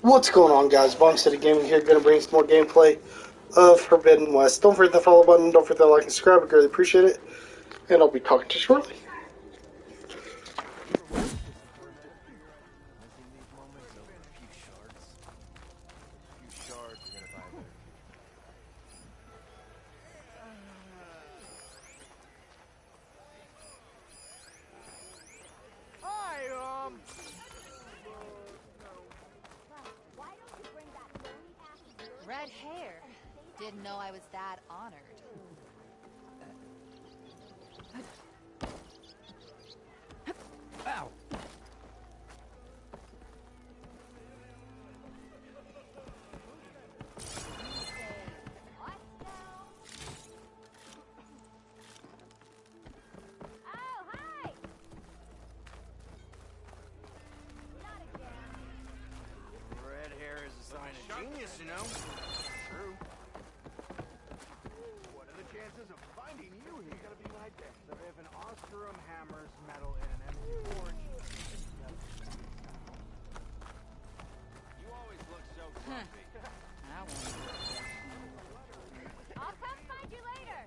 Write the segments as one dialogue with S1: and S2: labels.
S1: What's going on, guys? Bomb City Gaming here, gonna bring some more gameplay of Forbidden West. Don't forget the follow button, don't forget to like and subscribe, I greatly appreciate it. And I'll be talking to you shortly.
S2: Red hair. Didn't know I was that honored.
S3: Ow!
S4: Genius, you know? True. What are the chances of finding you here? You gotta be right there. So if an Ostrom hammers metal in an empty forge, you always look so grumpy.
S2: I'll come find you later.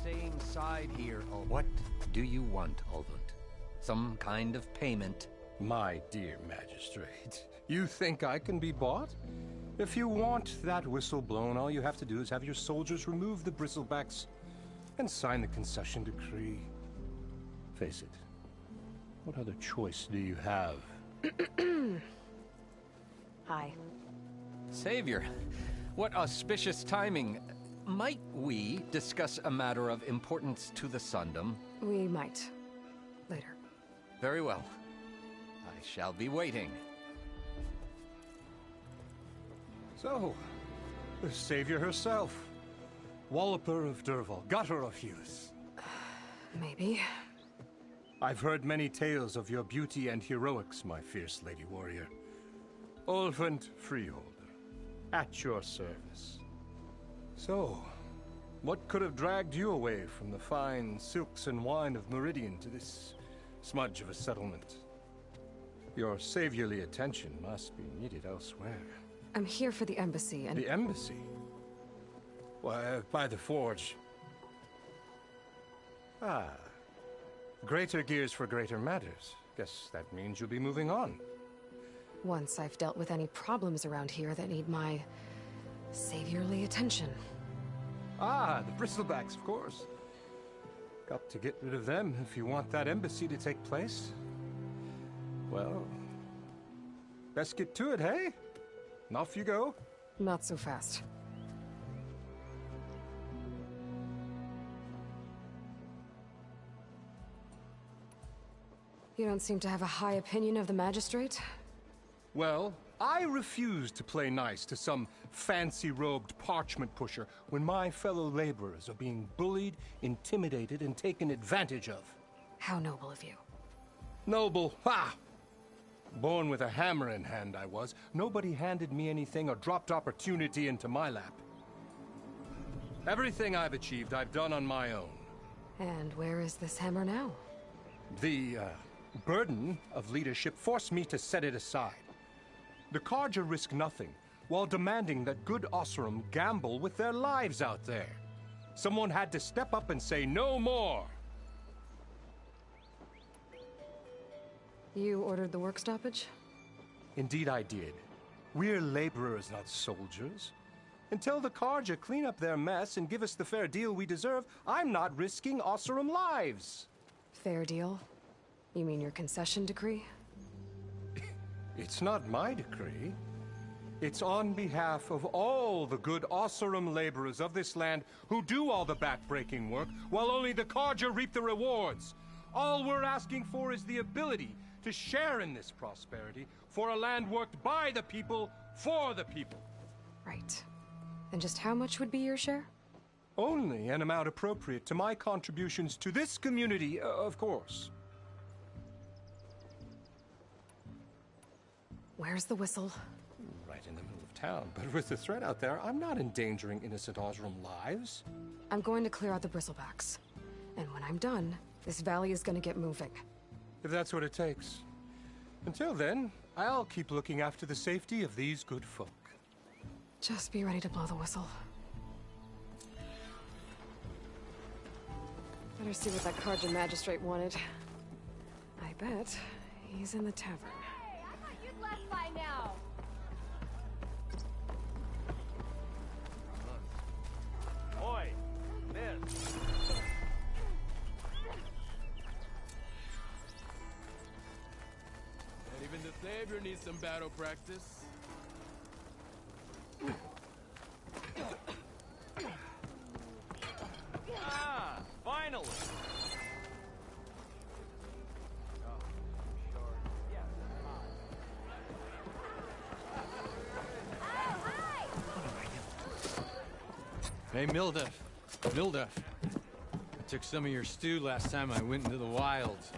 S3: Same side here. What do you want, Ulvund? Some kind of payment?
S5: My dear magistrate, you think I can be bought? If you want that whistle blown, all you have to do is have your soldiers remove the bristlebacks and sign the concession decree. Face it, what other choice do you have?
S6: Hi.
S3: Savior, what auspicious timing. Might we discuss a matter of importance to the Sundom?
S6: We might. Later.
S3: Very well. I shall be waiting.
S5: So, the savior herself. Walloper of Derval, gutter of youth.
S6: Maybe.
S5: I've heard many tales of your beauty and heroics, my fierce lady warrior. Ulvund Freeholder, at your service. So, what could have dragged you away from the fine silks and wine of Meridian to this smudge of a settlement? Your saviorly attention must be needed elsewhere.
S6: I'm here for the embassy and...
S5: The embassy? Why, by the forge. Ah. Greater gears for greater matters. Guess that means you'll be moving on.
S6: Once I've dealt with any problems around here that need my... saviorly attention.
S5: Ah, the bristlebacks, of course. Got to get rid of them if you want that embassy to take place. Well, best get to it, hey? And off you go.
S6: Not so fast. You don't seem to have a high opinion of the magistrate?
S5: Well, I refuse to play nice to some fancy-robed parchment pusher when my fellow laborers are being bullied, intimidated, and taken advantage of.
S6: How noble of you.
S5: Noble? Ha! Born with a hammer in hand, I was. Nobody handed me anything or dropped opportunity into my lap. Everything I've achieved, I've done on my own.
S6: And where is this hammer now?
S5: The, burden of leadership forced me to set it aside. The Carja risk nothing, while demanding that good Oseram gamble with their lives out there. Someone had to step up and say no more.
S6: You ordered the work stoppage?
S5: Indeed I did. We're laborers, not soldiers. Until the Carja clean up their mess and give us the fair deal we deserve, I'm not risking Oseram lives.
S6: Fair deal? You mean your concession decree?
S5: It's not my decree. It's on behalf of all the good Oseram laborers of this land who do all the back-breaking work, while only the Carja reap the rewards. All we're asking for is the ability to share in this prosperity for a land worked by the people, for the people.
S6: Right. And just how much would be your share?
S5: Only an amount appropriate to my contributions to this community, of course.
S6: Where's the whistle?
S5: Right in the middle of town, but with the threat out there, I'm not endangering innocent Osram lives.
S6: I'm going to clear out the bristlebacks. And when I'm done, this valley is gonna get moving.
S5: If that's what it takes. Until then, I'll keep looking after the safety of these good folk.
S6: Just be ready to blow the whistle. Better see what that Carja magistrate wanted. I bet he's in the tavern.
S2: Hey, I thought you'd left by now.
S4: Oi, miss.
S7: And even the Savior needs some battle practice.
S4: Ah, finally.
S7: Hey, Mildef. Mildef. I took some of your stew last time I went into the wilds.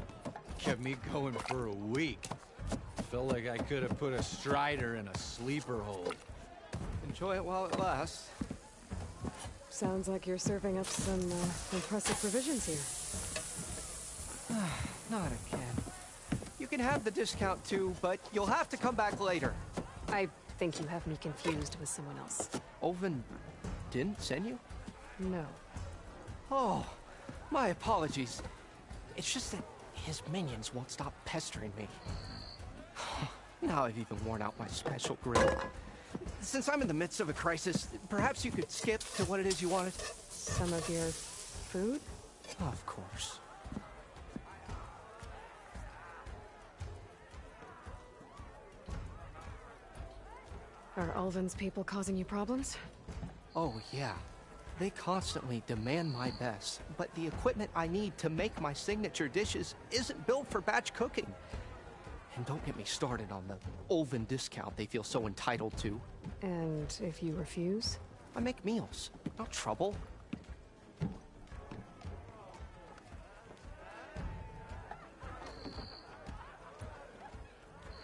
S7: Kept me going for a week. Felt like I could have put a strider in a sleeper hold.
S3: Enjoy it while it lasts.
S6: Sounds like you're serving up some impressive provisions here.
S3: Not again. You can have the discount too, but you'll have to come back later.
S6: I think you have me confused with someone else.
S3: Oven didn't send you?
S6: No.
S3: Oh, my apologies. It's just that his minions won't stop pestering me. Now I've even worn out my special grill. Since I'm in the midst of a crisis, perhaps you could skip to what it is you wanted?
S6: Some of your food?
S3: Of course.
S6: Are Ulvin's people causing you problems?
S3: Oh, yeah. They constantly demand my best, but the equipment I need to make my signature dishes isn't built for batch cooking. And don't get me started on the Ulvin discount they feel so entitled to.
S6: And if you refuse?
S3: I make meals, not trouble.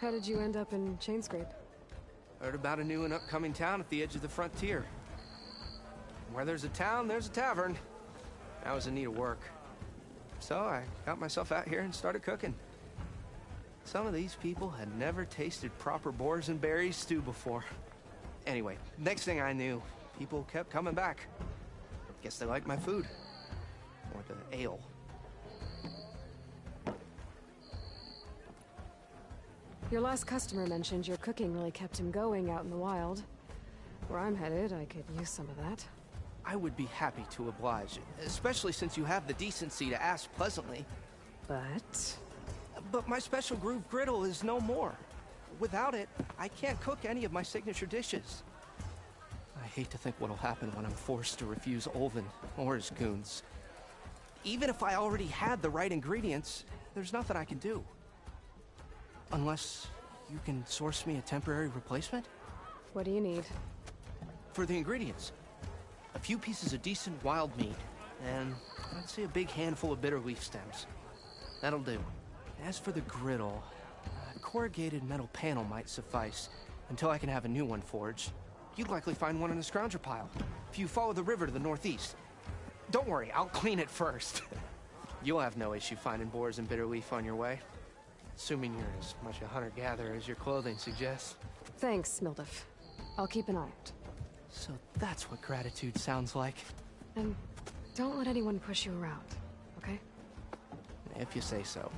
S6: How did you end up in Chainscrape?
S3: Heard about a new and upcoming town at the edge of the frontier. Where there's a town, there's a tavern. I was in need of work. So I got myself out here and started cooking. Some of these people had never tasted proper boars and berries stew before. Anyway, next thing I knew, people kept coming back. Guess they liked my food. Or the ale.
S6: Your last customer mentioned your cooking really kept him going out in the wild. Where I'm headed, I could use some of that.
S3: I would be happy to oblige, especially since you have the decency to ask pleasantly. But my special groove griddle is no more. Without it, I can't cook any of my signature dishes. I hate to think what'll happen when I'm forced to refuse Ulvin or his goons. Even if I already had the right ingredients, there's nothing I can do. Unless you can source me a temporary replacement?
S6: What do you need?
S3: For the ingredients, a few pieces of decent wild meat, and I'd say a big handful of bitter leaf stems. That'll do. As for the griddle, a corrugated metal panel might suffice until I can have a new one forged. You'd likely find one in a scrounger pile if you follow the river to the northeast. Don't worry, I'll clean it first. You'll have no issue finding boars and bitter leaf on your way. Assuming you're as much a hunter-gatherer as your clothing suggests.
S6: Thanks, Mildef. I'll keep an eye out.
S3: So that's what gratitude sounds like.
S6: And don't let anyone push you around, okay?
S3: If you say so.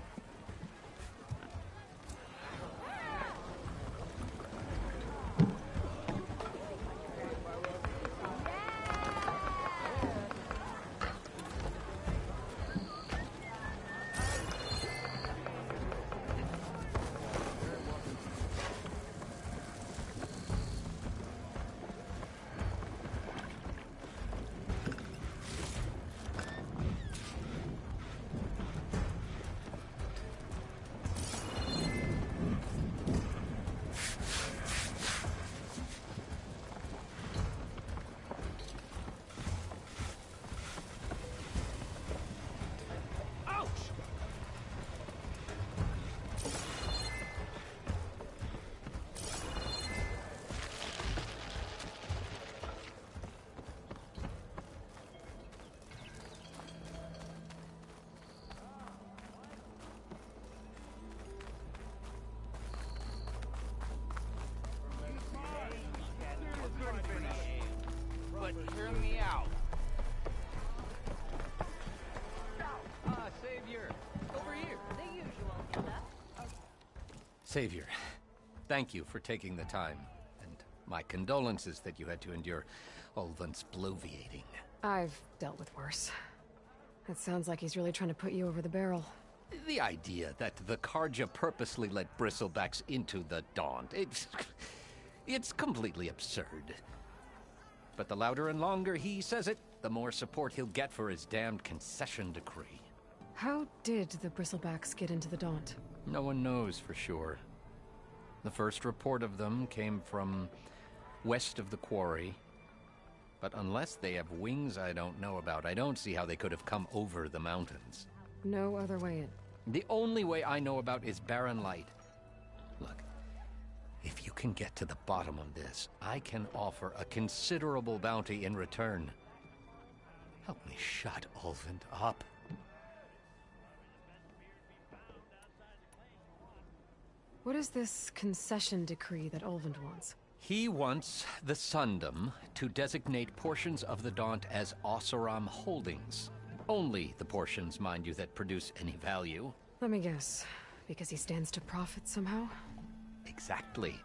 S8: Savior, thank you for taking the time, and my condolences that you had to endure Ulvund's bloviating.
S6: I've dealt with worse. It sounds like he's really trying to put you over the barrel.
S8: The idea that the Carja purposely let Bristlebacks into the Daunt, it's completely absurd. But the louder and longer he says it, the more support he'll get for his damned concession decree.
S6: How did the Bristlebacks get into the Daunt?
S8: No one knows for sure. The first report of them came from west of the quarry. But unless they have wings I don't know about, I don't see how they could have come over the mountains.
S6: No other way in.
S8: The only way I know about is Barren Light. Look, if you can get to the bottom of this, I can offer a considerable bounty in return. Help me shut Ulvund up.
S6: What is this concession decree that Ulvund wants?
S8: He wants the Sundom to designate portions of the Daunt as Oseram holdings. Only the portions, mind you, that produce any value.
S6: Let me guess. Because he stands to profit somehow?
S8: Exactly.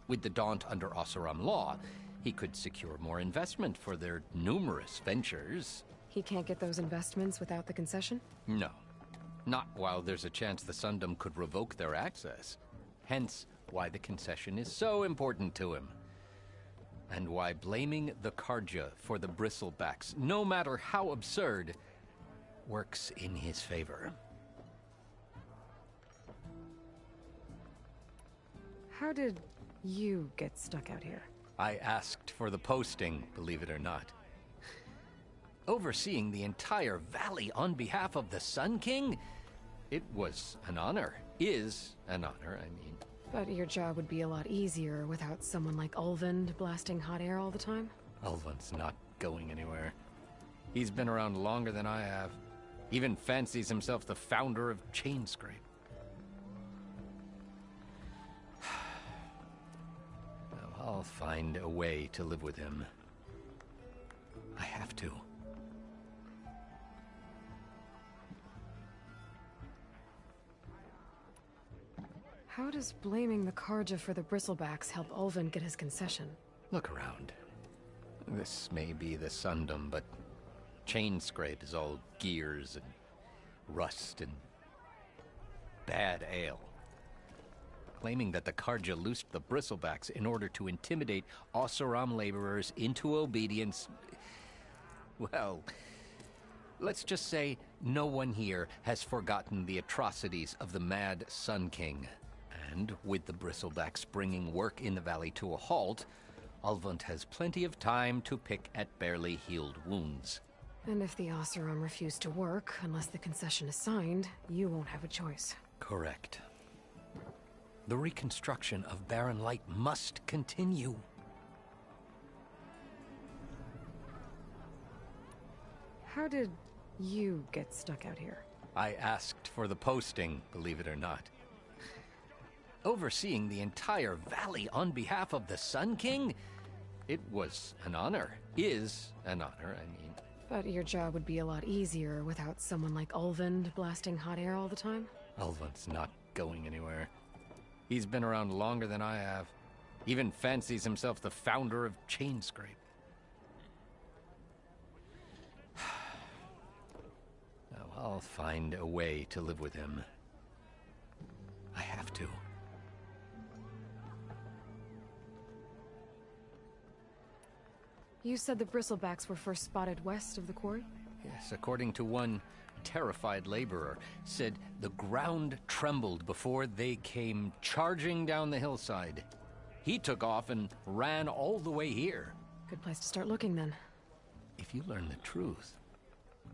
S8: With the Daunt under Oseram law, he could secure more investment for their numerous ventures.
S6: He can't get those investments without the concession?
S8: No. Not while there's a chance the Sundom could revoke their access. Hence, why the concession is so important to him. And why blaming the Carja for the Bristlebacks, no matter how absurd, works in his favor.
S6: How did you get stuck out here?
S8: I asked for the posting, believe it or not. Overseeing the entire valley on behalf of the Sun King? It was an honor. Is an honor, I mean.
S6: But your job would be a lot easier without someone like Ulvund blasting hot air all the time?
S8: Ulvund's not going anywhere. He's been around longer than I have. Even fancies himself the founder of Chainscrape. Well, I'll find a way to live with him. I have to.
S6: How does blaming the Carja for the Bristlebacks help Ulvund get his concession?
S8: Look around. This may be the Sundom, but Chainscrape is all gears and rust and bad ale. Claiming that the Carja loosed the Bristlebacks in order to intimidate Oseram laborers into obedience... Well, let's just say no one here has forgotten the atrocities of the Mad Sun King. And with the Bristlebacks bringing work in the valley to a halt, Ulvund has plenty of time to pick at barely healed wounds.
S6: And if the Oseram refuse to work, unless the concession is signed, you won't have a choice.
S8: Correct. The reconstruction of Barren Light must continue.
S6: How did you get stuck out here?
S8: I asked for the posting, believe it or not. Overseeing the entire valley on behalf of the Sun King? It was an honor. Is an honor, I mean.
S6: But your job would be a lot easier without someone like Ulvund blasting hot air all the time?
S8: Ulvund's not going anywhere. He's been around longer than I have. Even fancies himself the founder of Chainscrape. Now, I'll find a way to live with him. I have to.
S6: You said the Bristlebacks were first spotted west of the quarry?
S8: Yes, according to one terrified laborer, said the ground trembled before they came charging down the hillside. He took off and ran all the way here.
S6: Good place to start looking, then.
S8: If you learn the truth,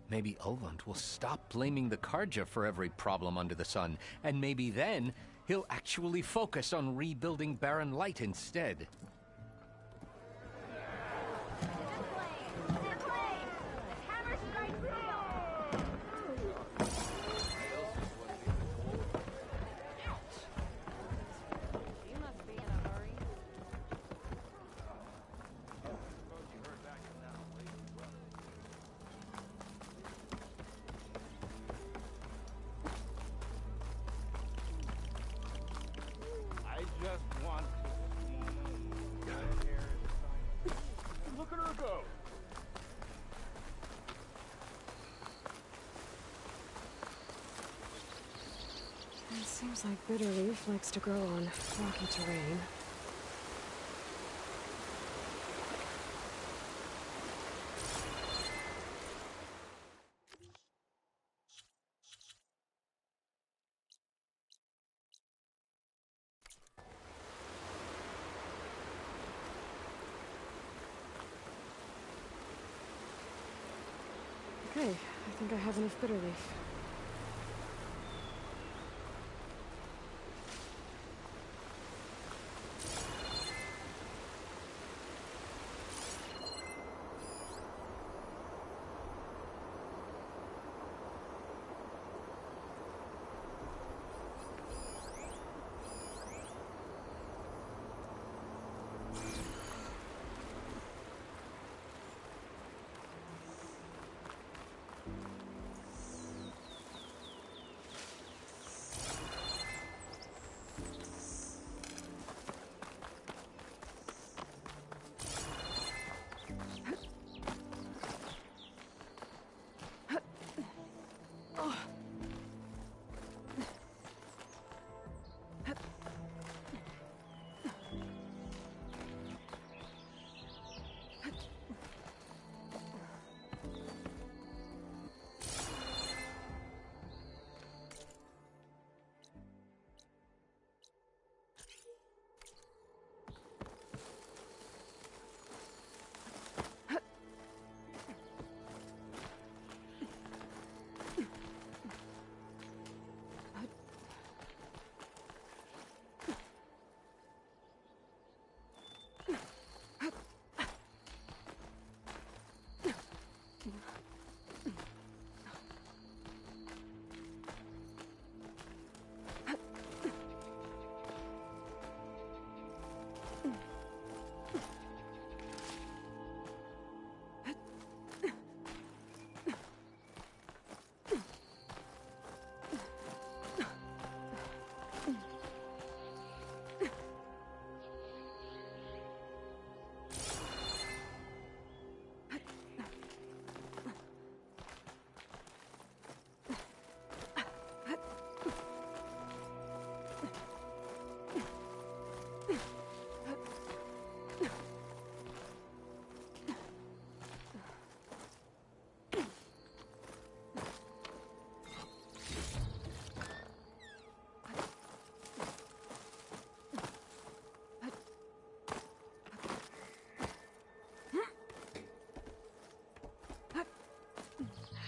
S8: maybe Ulvund will stop blaming the Carja for every problem under the sun, and maybe then he'll actually focus on rebuilding Barren Light instead.
S6: Seems like bitterleaf likes to grow on rocky terrain. Okay, I think I have enough bitterleaf.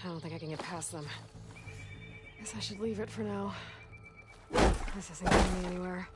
S6: I don't think I can get past them. Guess I should leave it for now. This isn't getting me anywhere.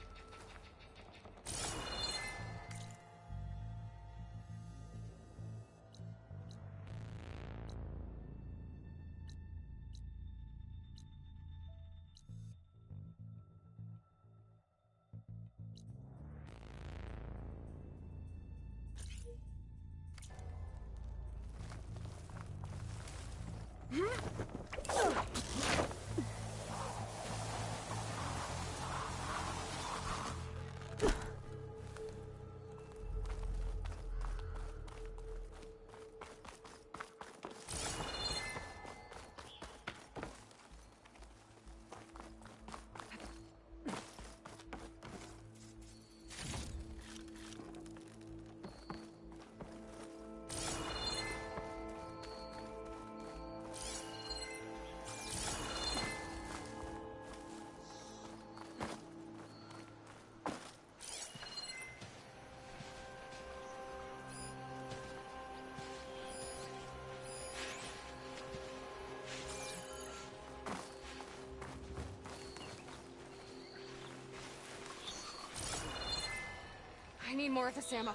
S6: I need more of this ammo.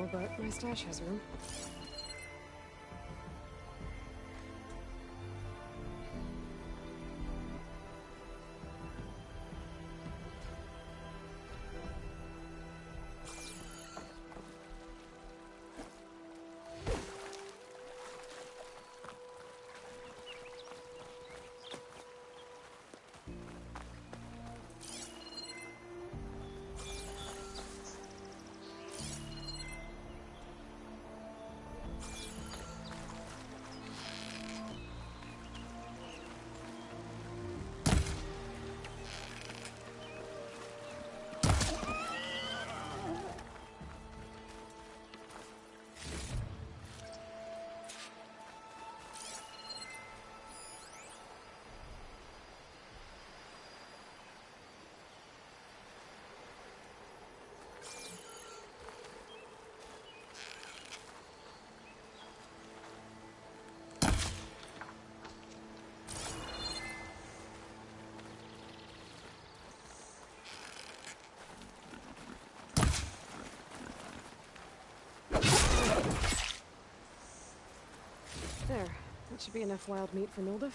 S6: now, but my stash has room. There. That should be enough wild meat for Mildef.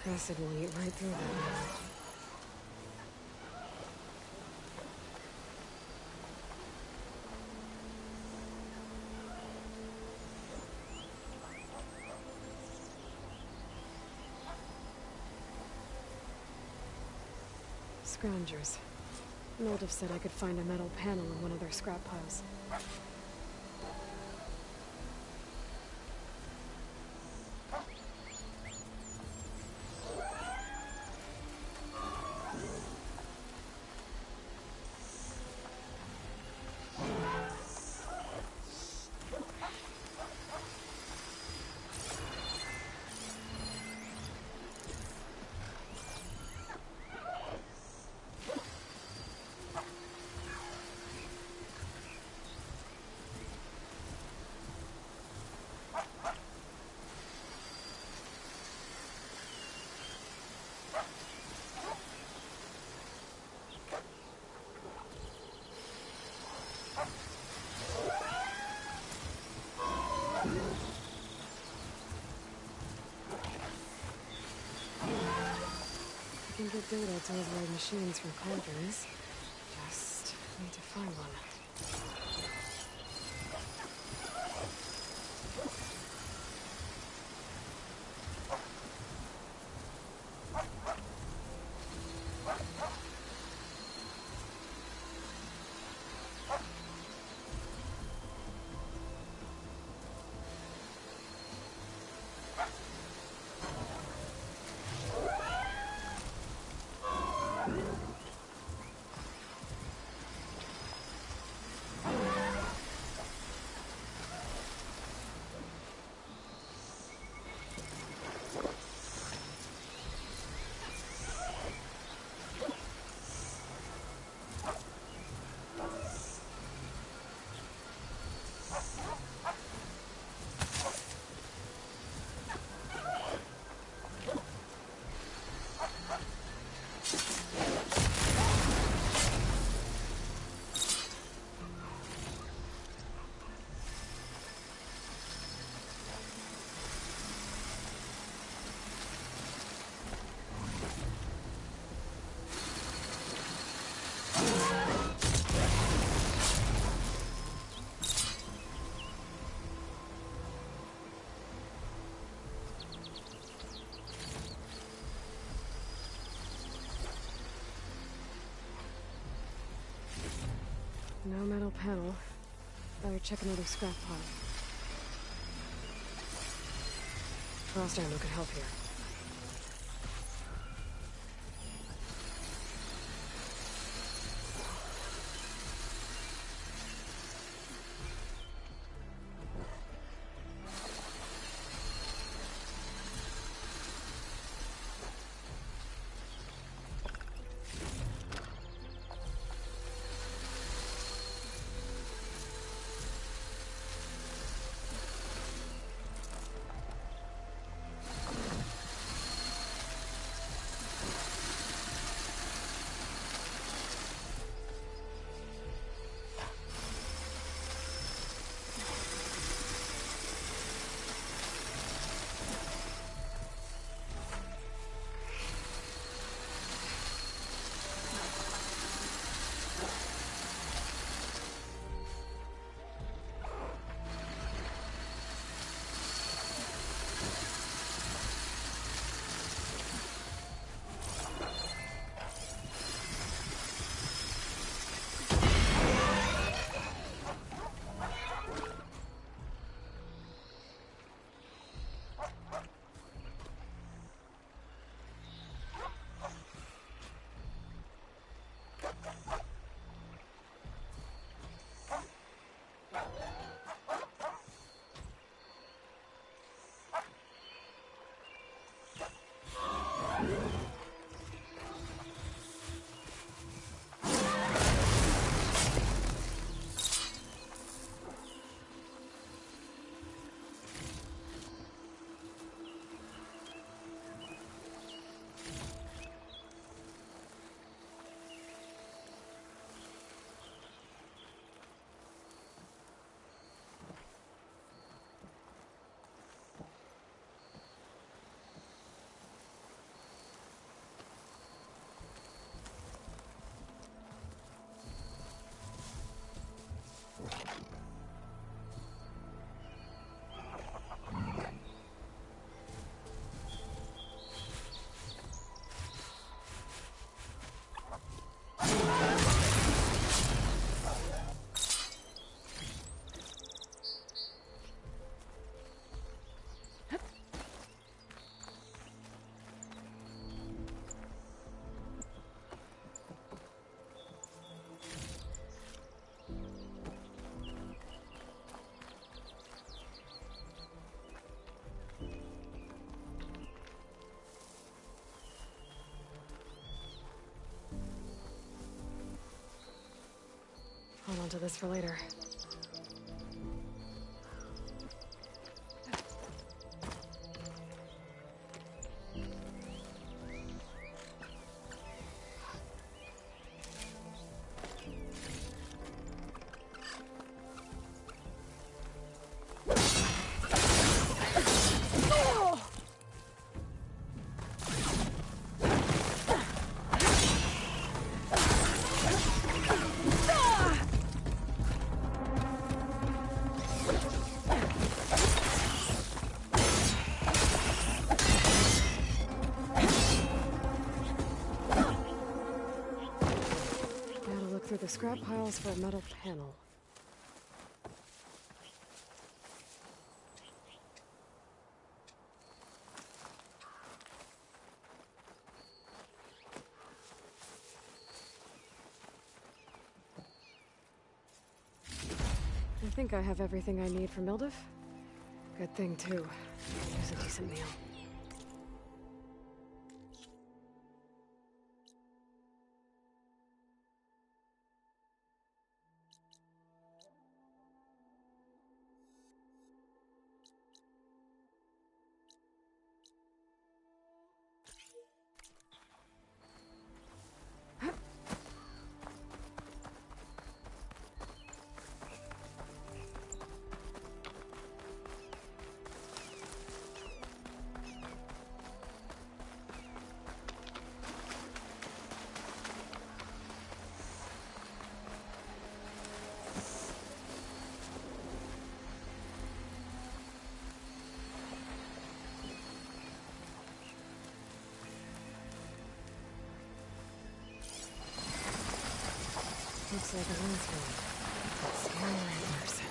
S6: Acid will eat right through that. Scroungers. Mildef said I could find a metal panel in one of their scrap piles. I can get data to override machines from cauldrons. Just need to find one. No metal panel. Better check another scrap pile. Frost ammo could help here. Hold on to this for later. Through the scrap piles for a metal panel. I think I have everything I need for Mildef. Good thing, too. There's a decent meal. Looks like a lens one. Scary ramblers.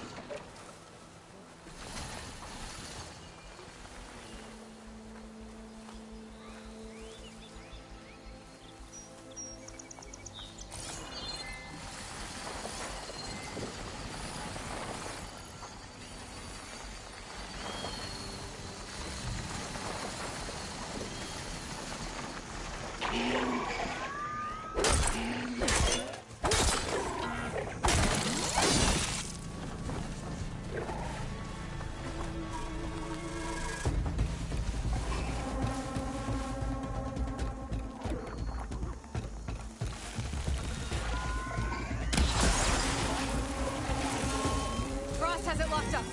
S2: Frost has it locked up.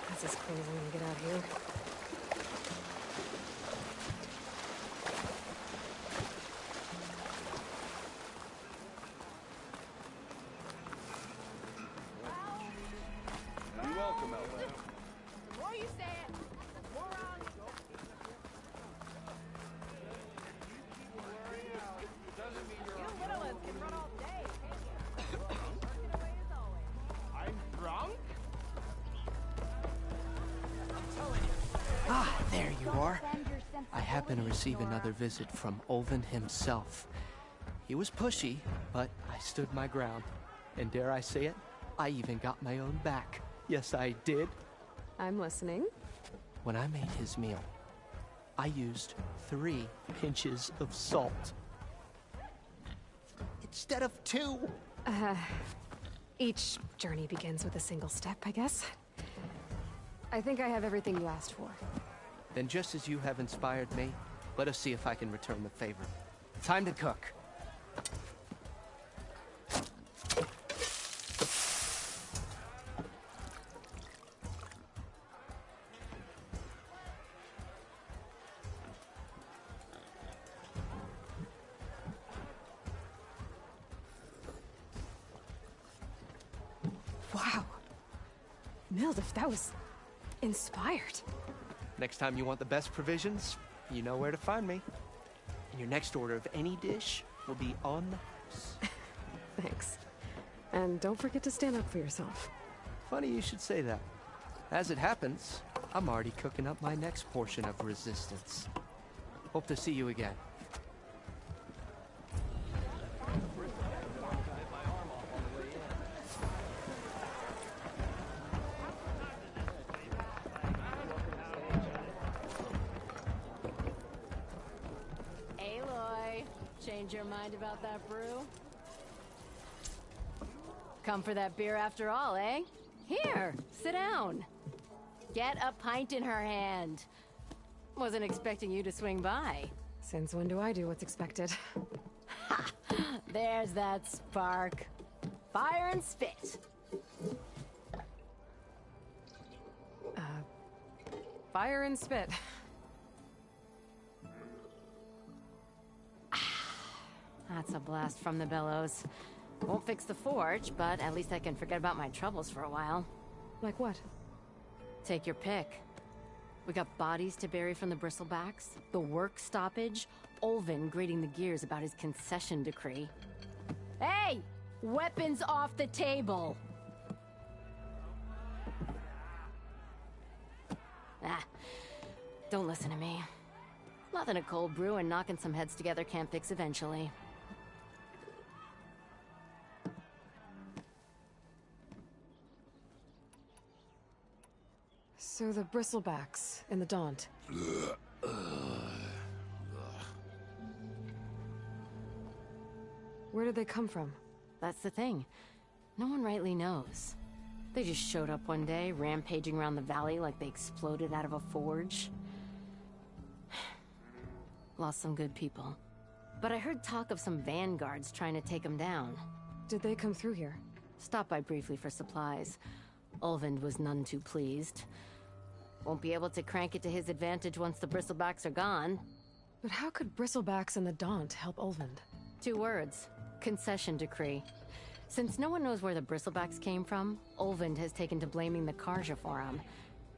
S6: That's as clean as I'm gonna get out here.
S4: You're welcome, Elva.
S2: The more you say it, the more I'll... You little ones can run all day, can't you? Working away as always.
S4: I'm drunk?
S3: Ah, there you are. I happen to receive another visit from Olvin himself. He was pushy, but I stood my ground. And dare I say it, I even got my own back. Yes, I did.
S6: I'm listening.
S3: When I made his meal, I used 3 pinches of salt. Instead of 2.
S6: Each journey begins with a single step, I guess. I think I have everything you asked for.
S3: Then just as you have inspired me, let us see if I can return the favor. Time to cook.
S6: Wow. Mildif, that was inspired.
S3: Next time you want the best provisions, you know where to find me. And your next order of any dish will be on the house.
S6: Thanks. And don't forget to stand up for yourself.
S3: Funny you should say that. As it happens, I'm already cooking up my next portion of resistance. Hope to see you again.
S2: Aloy, change your mind about that brew? Come for that beer after all, eh? Here, sit down. Get a pint in her hand. Wasn't expecting you to swing by.
S6: Since when do I do what's expected?
S2: Ha! There's that spark. Fire and spit.
S6: Fire and spit.
S2: That's a blast from the bellows. Won't fix the forge, but at least I can forget about my troubles for a while.
S6: Like what?
S2: Take your pick. We got bodies to bury from the bristlebacks, the work stoppage, Olvin grating the gears about his concession decree. Hey! Weapons off the table! Ah, don't listen to me. Nothing a cold brew and knocking some heads together can't fix eventually.
S6: So the bristlebacks in the Daunt. Where did they come from?
S2: That's the thing. No one rightly knows. They just showed up one day, rampaging around the valley like they exploded out of a forge. Lost some good people. But I heard talk of some vanguards trying to take them down.
S6: Did they come through here?
S2: Stopped by briefly for supplies. Ulvund was none too pleased. Won't be able to crank it to his advantage once the bristlebacks are gone.
S6: But how could bristlebacks and the Daunt help Ulvund?
S2: 2 words. Concession decree. Since no one knows where the bristlebacks came from, Ulvund has taken to blaming the Karja for them.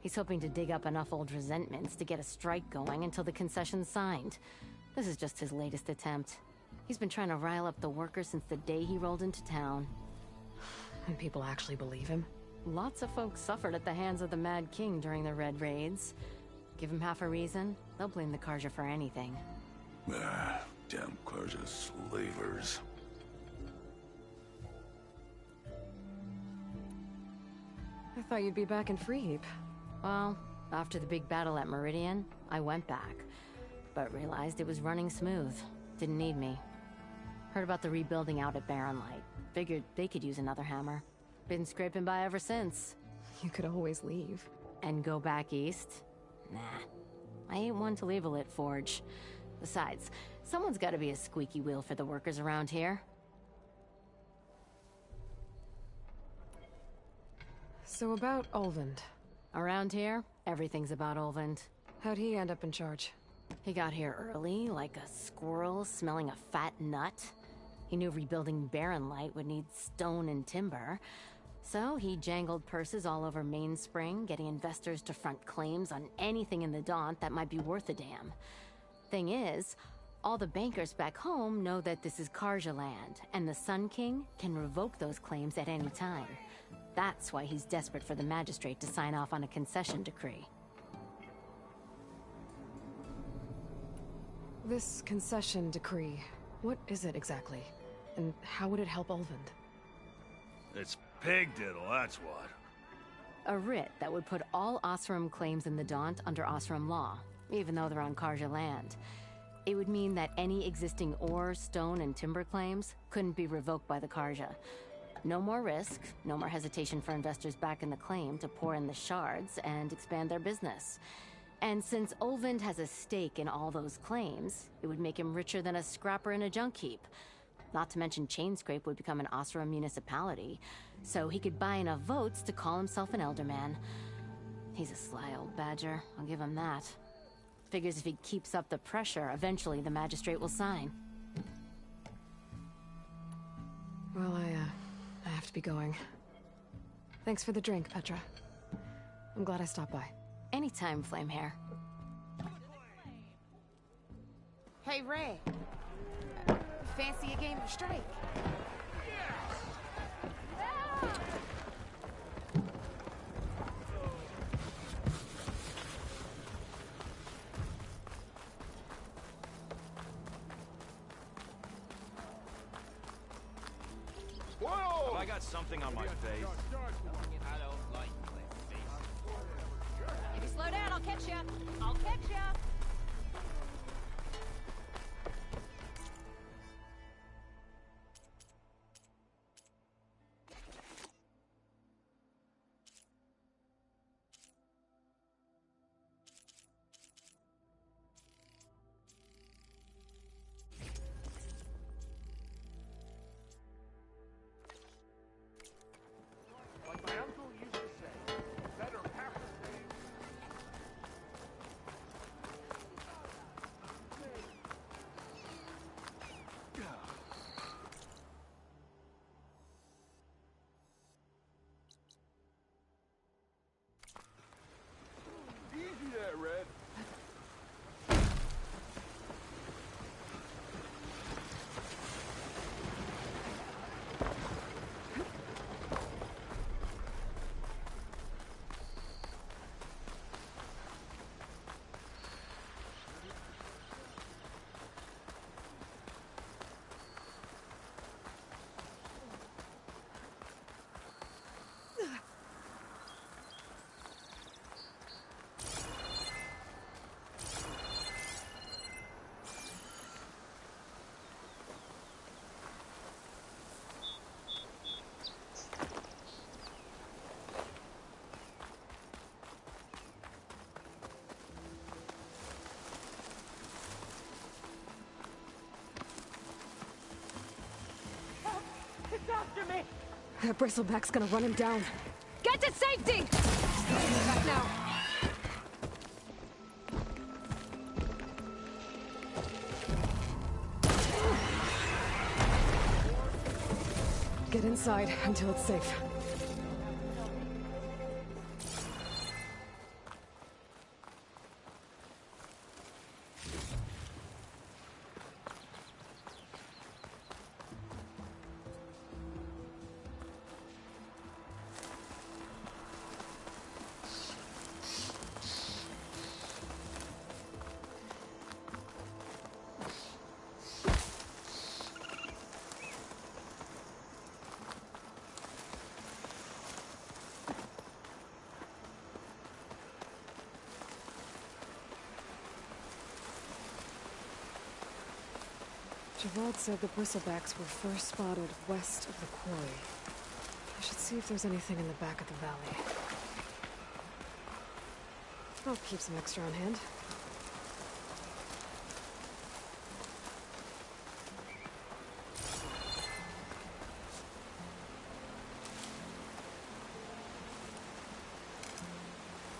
S2: He's hoping to dig up enough old resentments to get a strike going until the concession's signed. This is just his latest attempt. He's been trying to rile up the workers since the day he rolled into town.
S6: And people actually believe him?
S2: Lots of folks suffered at the hands of the Mad King during the Red Raids. Give him half a reason, they'll blame the Karja for anything.
S9: Damn Karja slavers.
S6: I thought you'd be back in Freeheap.
S2: Well, after the big battle at Meridian, I went back. But realized it was running smooth. Didn't need me. Heard about the rebuilding out at Barren Light. Figured they could use another hammer. Been scraping by ever since.
S6: You could always leave.
S2: And go back east? Nah. I ain't one to leave a lit forge. Besides, someone's gotta be a squeaky wheel for the workers around here.
S6: So about Ulvund.
S2: Around here, everything's about Ulvund.
S6: How'd he end up in charge?
S2: He got here early, like a squirrel smelling a fat nut. He knew rebuilding Barren Light would need stone and timber. So he jangled purses all over Mainspring, getting investors to front claims on anything in the Daunt that might be worth a damn. Thing is, all the bankers back home know that this is Karja land, and the Sun King can revoke those claims at any time. That's why he's desperate for the magistrate to sign off on a concession decree.
S6: This concession decree, what is it exactly? And how would it help Ulvund?
S9: It's pig diddle, that's what.
S2: A writ that would put all Osram claims in the Daunt under Osram law, even though they're on Karja land. It would mean that any existing ore, stone, and timber claims couldn't be revoked by the Karja. No more risk, no more hesitation for investors back in the claim to pour in the shards and expand their business. And since Ulvund has a stake in all those claims, it would make him richer than a scrapper in a junk heap. Not to mention Chainscrape would become an Osram municipality, so he could buy enough votes to call himself an Elderman. He's a sly old badger, I'll give him that. Figures if he keeps up the pressure, eventually the magistrate will sign.
S6: Well, I have to be going. Thanks for the drink, Petra. I'm glad I stopped by.
S2: Anytime, Flamehair.
S10: Hey, Ray. Fancy a game of Strike?
S4: Whoa!
S11: I got something on my face.
S10: I don't like my face.
S2: If you slow down, I'll catch ya. I'll catch ya.
S4: Like my uncle used to say, better half the
S6: That bristleback's gonna run him down. Get to safety! Back now. Get inside until it's safe. Gerald said the bristlebacks were first spotted west of the quarry. I should see if there's anything in the back of the valley. I'll keep some extra on hand.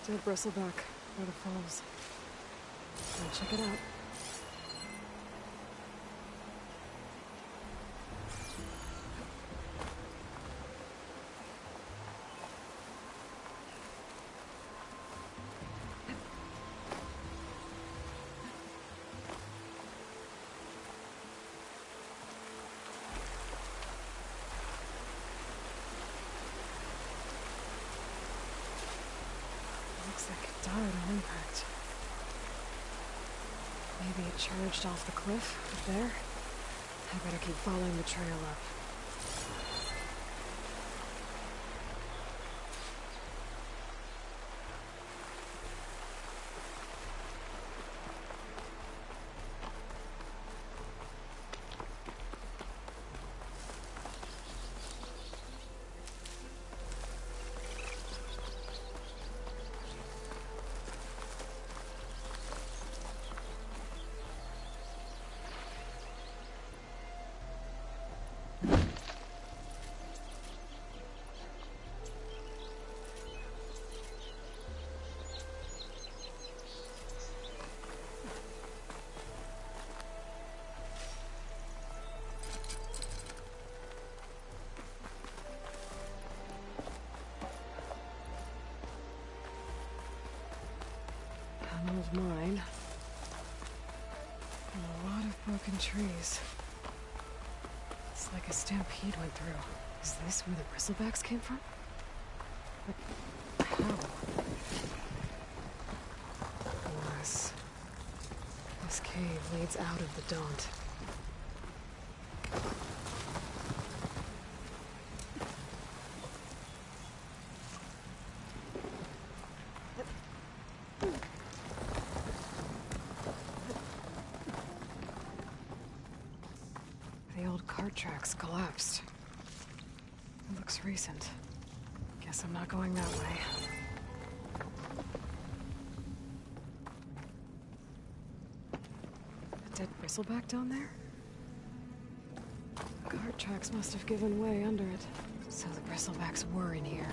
S6: Dead bristleback by the falls. I'll check it out. Looks like it died on impact. Maybe it charged off the cliff up there. I better keep following the trail up. Of mine. And a lot of broken trees. It's like a stampede went through. Is this where the bristlebacks came from? But how? Unless this cave leads out of the Daunt. Tracks collapsed. It looks recent. Guess I'm not going that way. A dead bristleback down there? Cart tracks must have given way under it. So the bristlebacks were in here.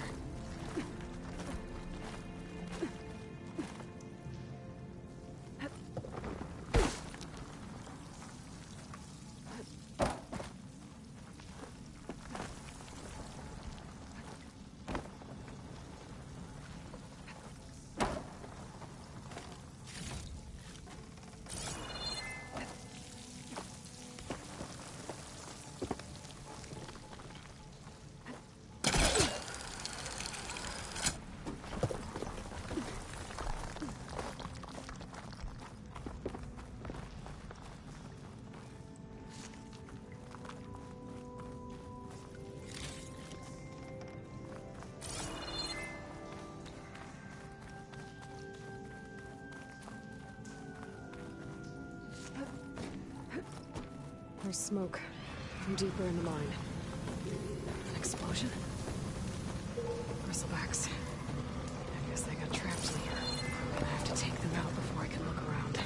S6: There's smoke from deeper in the mine. An explosion? Bristlebacks. I guess they got trapped in here. I'm gonna have to take them out before I can look around.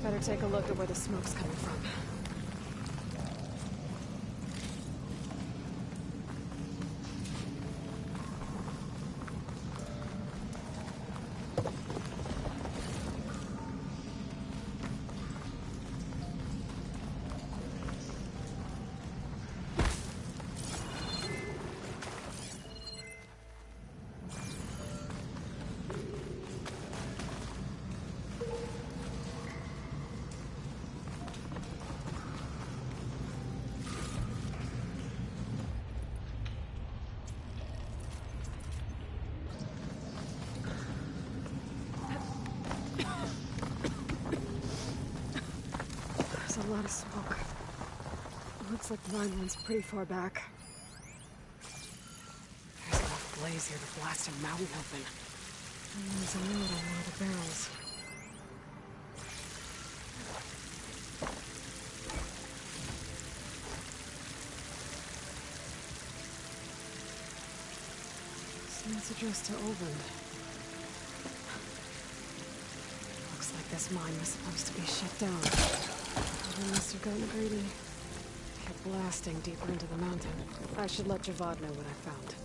S6: Better take a look at where the smoke's coming from. There's a lot of smoke. Looks like the mine runs pretty far back. There's enough blaze here to blast a mountain open. And there's a note on one of the barrels. It's addressed to Olvend. Looks like this mine was supposed to be shut down. They must have gotten greedy. Kept blasting deeper into the mountain. I should let Javad know what I found.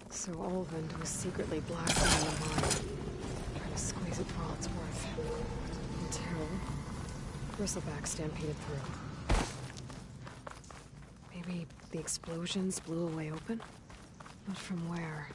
S6: So Olvend was secretly blasting in the mine, trying to squeeze it for all it's worth. Until Bristleback stampeded through. Maybe the explosions blew a way open? But from where?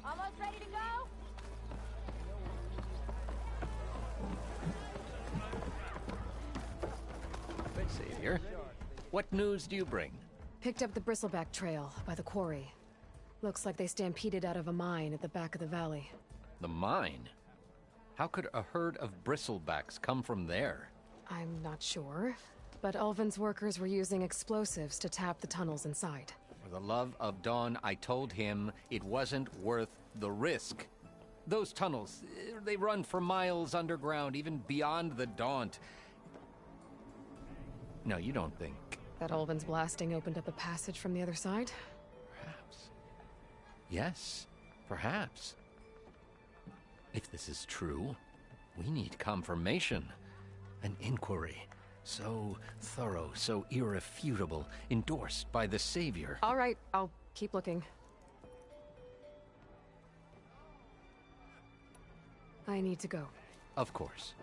S10: Almost ready to go?
S8: Savior, what news do you bring?
S6: Picked up the Bristleback trail by the quarry. Looks like they stampeded out of a mine at the back of the valley.
S8: The mine? How could a herd of bristlebacks come from there?
S6: I'm not sure, but Ulvin's workers were using explosives to tap the tunnels inside.
S8: For the love of Dawn, I told him it wasn't worth the risk. Those tunnels, they run for miles underground, even beyond the Daunt. No, you don't think...
S6: That Ulvin's blasting opened up a passage from the other side?
S8: Perhaps. Yes, perhaps. If this is true, we need confirmation. An inquiry. So thorough, so irrefutable, endorsed by the Savior.
S6: All right, I'll keep looking. I need to go.
S8: Of course.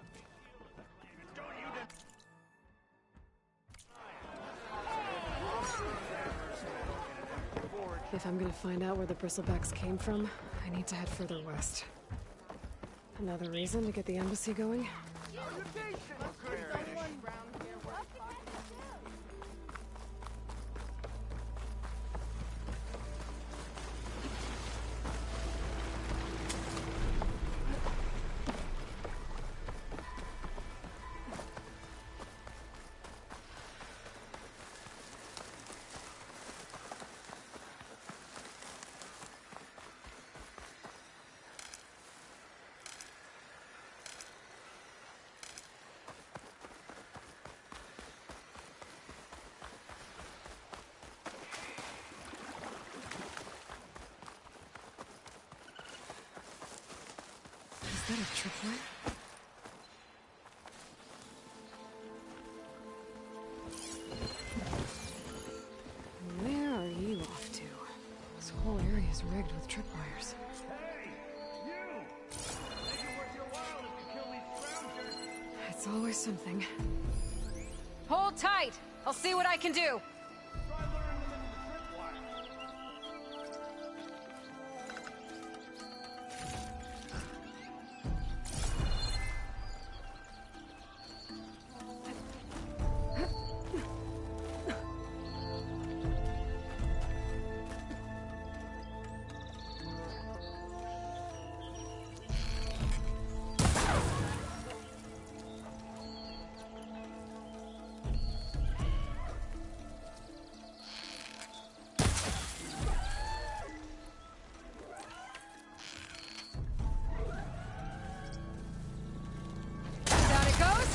S6: If I'm gonna find out where the Bristlebacks came from, I need to head further west. Another reason to get the embassy going? Is that a tripwire? Where are you off to? This whole area is rigged with tripwires.
S4: Hey! You! Make it worth your while if you kill these scroungers.
S6: It's always something.
S11: Hold tight! I'll see what I can do!
S4: Try luring them into the tripwire.
S11: Down it goes!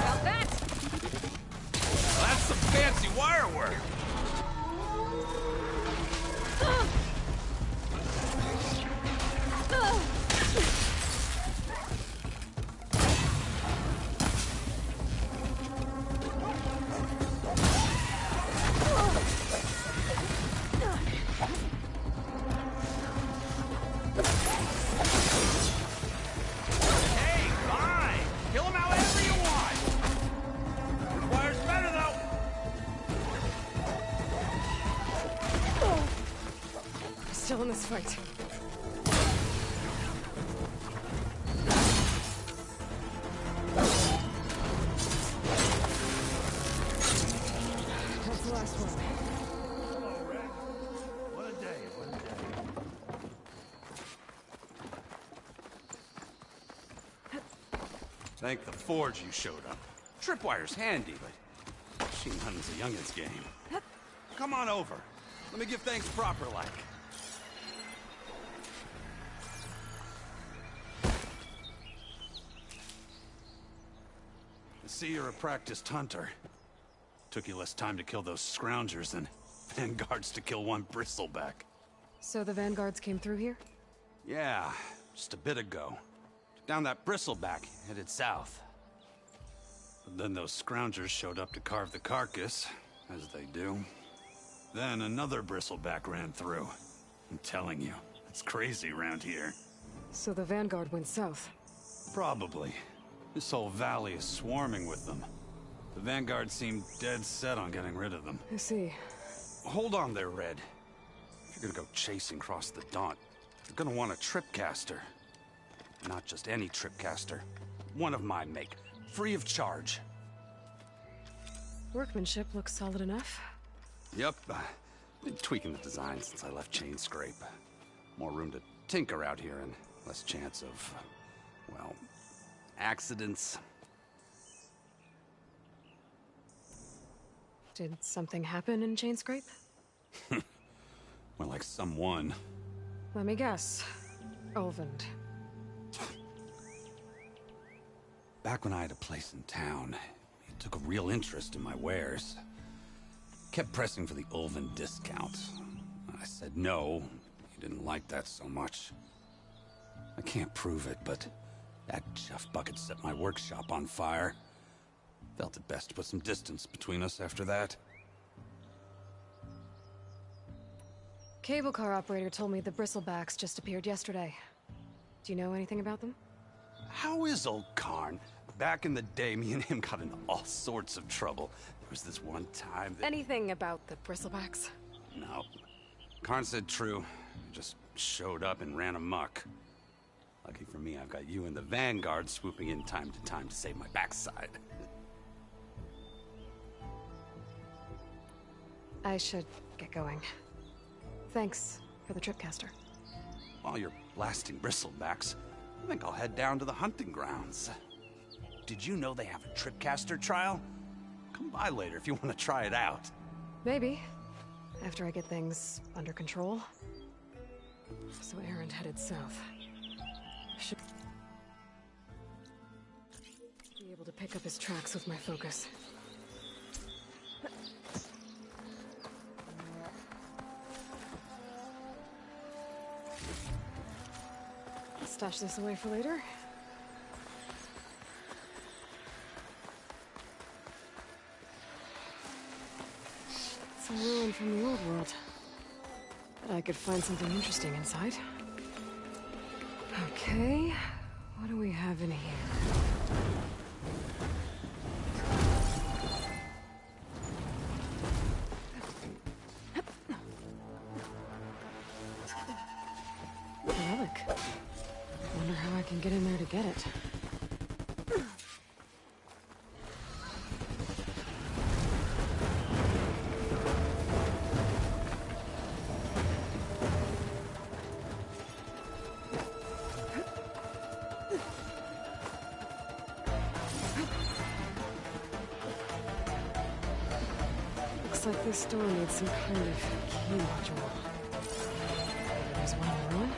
S11: Got that!
S9: That's some fancy wire work. Hey, fine. Kill him however you want. Wire's better though.
S6: Still in this fight. That's the last one.
S4: Hello, Rex. What a day, what a day.
S9: Thank the Forge you showed up. Tripwire's handy, but machine hunting's a youngin's game. Come on over. Let me give thanks proper like. see you're a practiced hunter. Took you less time to kill those scroungers than vanguards to kill one bristleback.
S6: So the vanguards came through here?
S9: Yeah, just a bit ago. Took down that bristleback, headed south. But then those scroungers showed up to carve the carcass, as they do. Then another bristleback ran through. I'm telling you, it's crazy around here.
S6: So the vanguard went south?
S9: Probably. This whole valley is swarming with them. The vanguard seemed dead set on getting rid of them.
S6: I see.
S9: Hold on there, Red. If you're gonna go chasing across the Daunt, you're gonna want a tripcaster. Not just any tripcaster. One of my make. Free of charge.
S6: Workmanship looks solid enough.
S9: Yep. Been tweaking the design since I left Chainscrape. More room to tinker out here and less chance of, well, accidents.
S6: Did something happen in Chainscrape?
S9: Well, like someone.
S6: Let me guess. Ulvund.
S9: Back when I had a place in town, he took a real interest in my wares. Kept pressing for the Ulvund discount. I said no. He didn't like that so much. I can't prove it, but that chuff bucket set my workshop on fire. Felt it best to put some distance between us after that.
S6: Cable car operator told me the bristlebacks just appeared yesterday. Do you know anything about them?
S9: How is old Karn? Back in the day, me and him got into all sorts of trouble. There was this one time that...
S6: Anything about the bristlebacks?
S9: No. Karn said true. He just showed up and ran amok. Lucky for me, I've got you and the Vanguard swooping in time to save my backside.
S6: I should get going. Thanks for the tripcaster.
S9: While you're blasting bristlebacks, I think I'll head down to the hunting grounds. Did you know they have a tripcaster trial? Come by later if you want to try it out.
S6: Maybe. After I get things under control. So Erend headed south. Should be able to pick up his tracks with my focus. Stash this away for later. It's a ruin from the old world. Bet I could find something interesting inside. Okay, what do we have in here? Relic. Wonder how I can get in there to get it. Looks like this door needs some kind of key module. There's one in the ruin.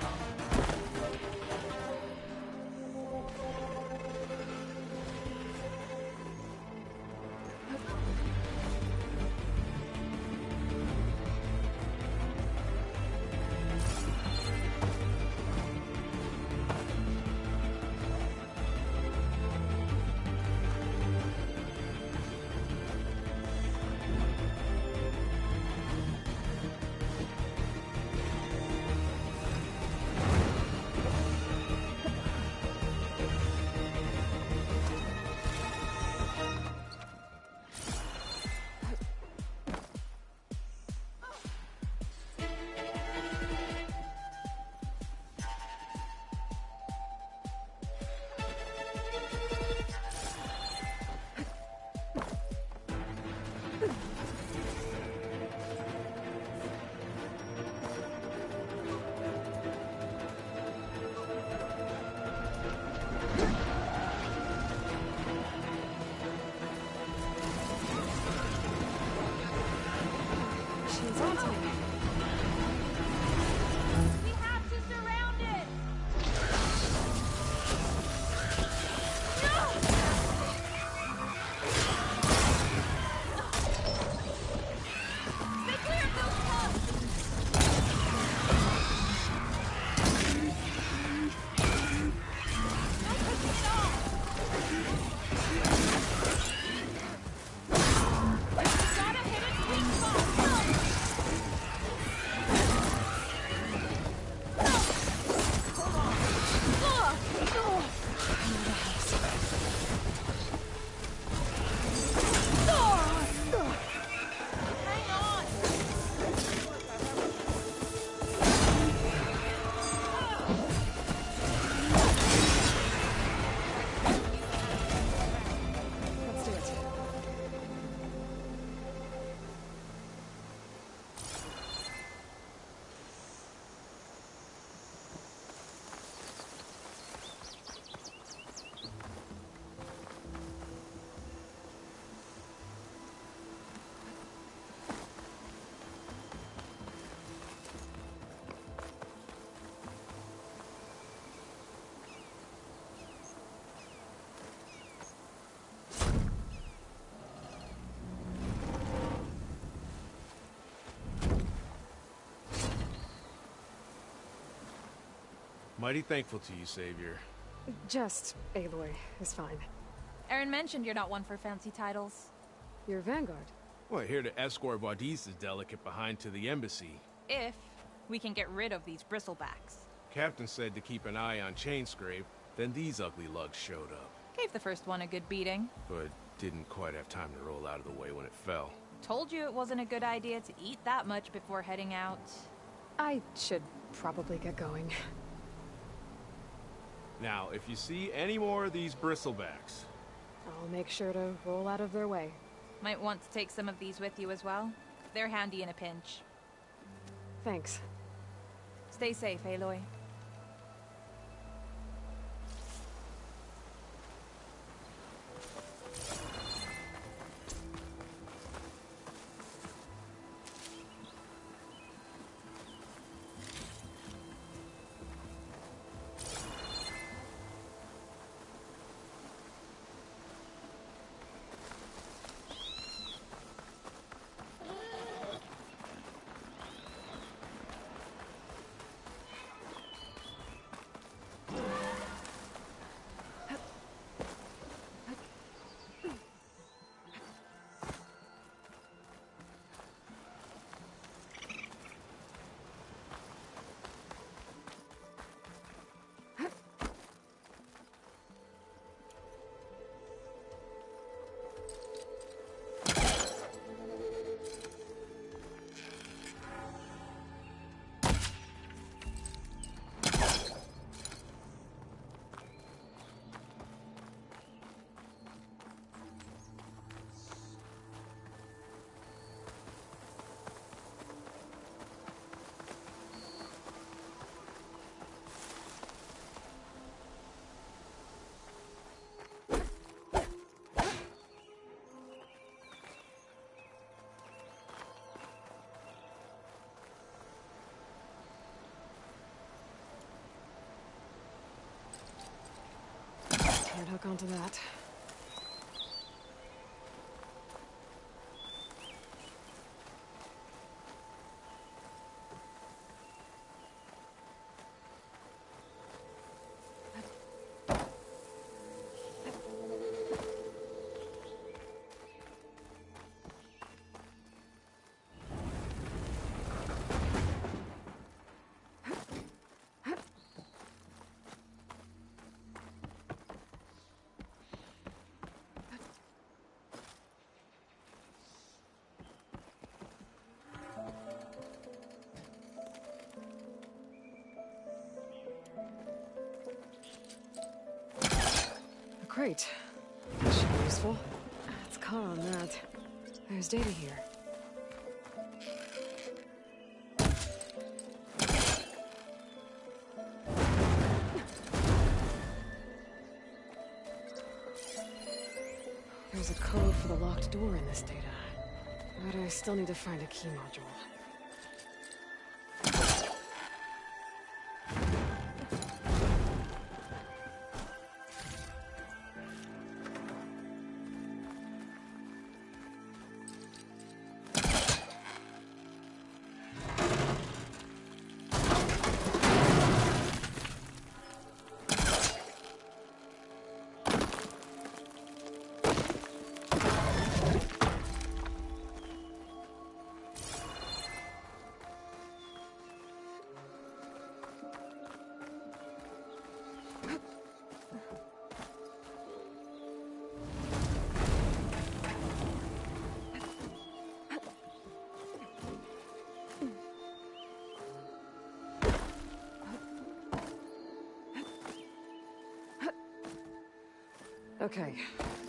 S12: Mighty thankful to you, Savior.
S6: Just Aloy is fine.
S13: Aaron mentioned you're not one for fancy titles.
S6: You're Vanguard.
S12: Well, here to escort Wadis's delicate behind to the embassy.
S13: If we can get rid of these bristlebacks.
S12: Captain said to keep an eye on Chainscrape, then these ugly lugs showed up.
S13: Gave the first one a good beating.
S12: But didn't quite have time to roll out of the way when it fell.
S13: Told you it wasn't a good idea to eat that much before heading out.
S6: I should probably get going.
S12: Now, if you see any more of these bristlebacks...
S6: I'll make sure to roll out of their way.
S13: Might want to take some of these with you as well. They're handy in a pinch.
S6: Thanks.
S13: Stay safe, Aloy.
S6: Can't hook onto that. Great. That should be useful. Let's call on that. There's data here. There's a code for the locked door in this data. But I still need to find a key module. Okay,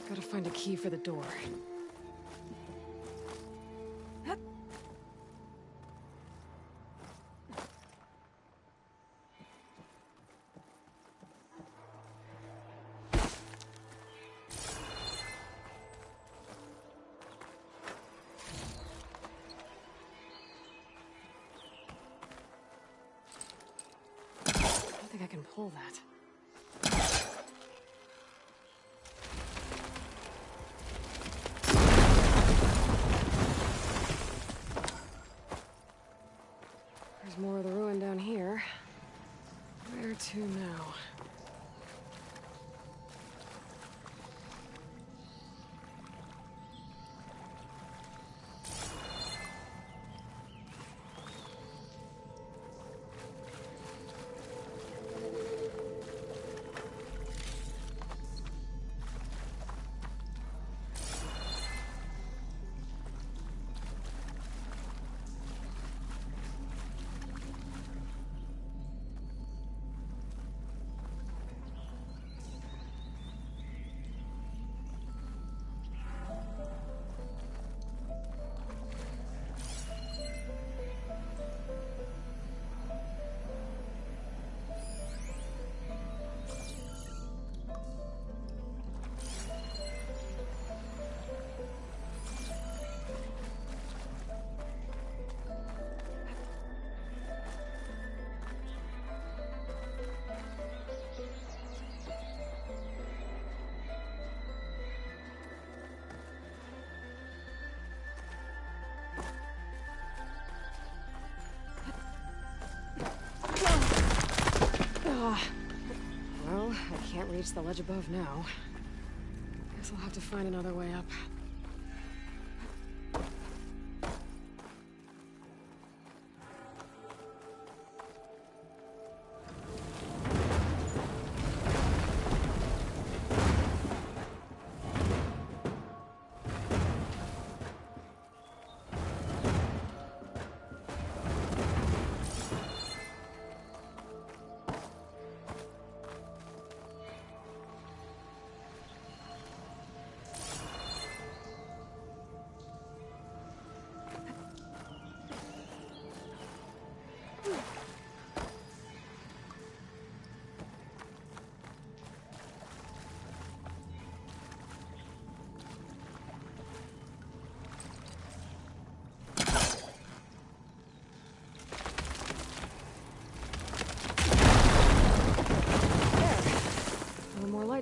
S6: gotta find a key for the door. I don't think I can pull that. More of the ruin down here. Where to Well, I can't reach the ledge above now. Guess I'll have to find another way up.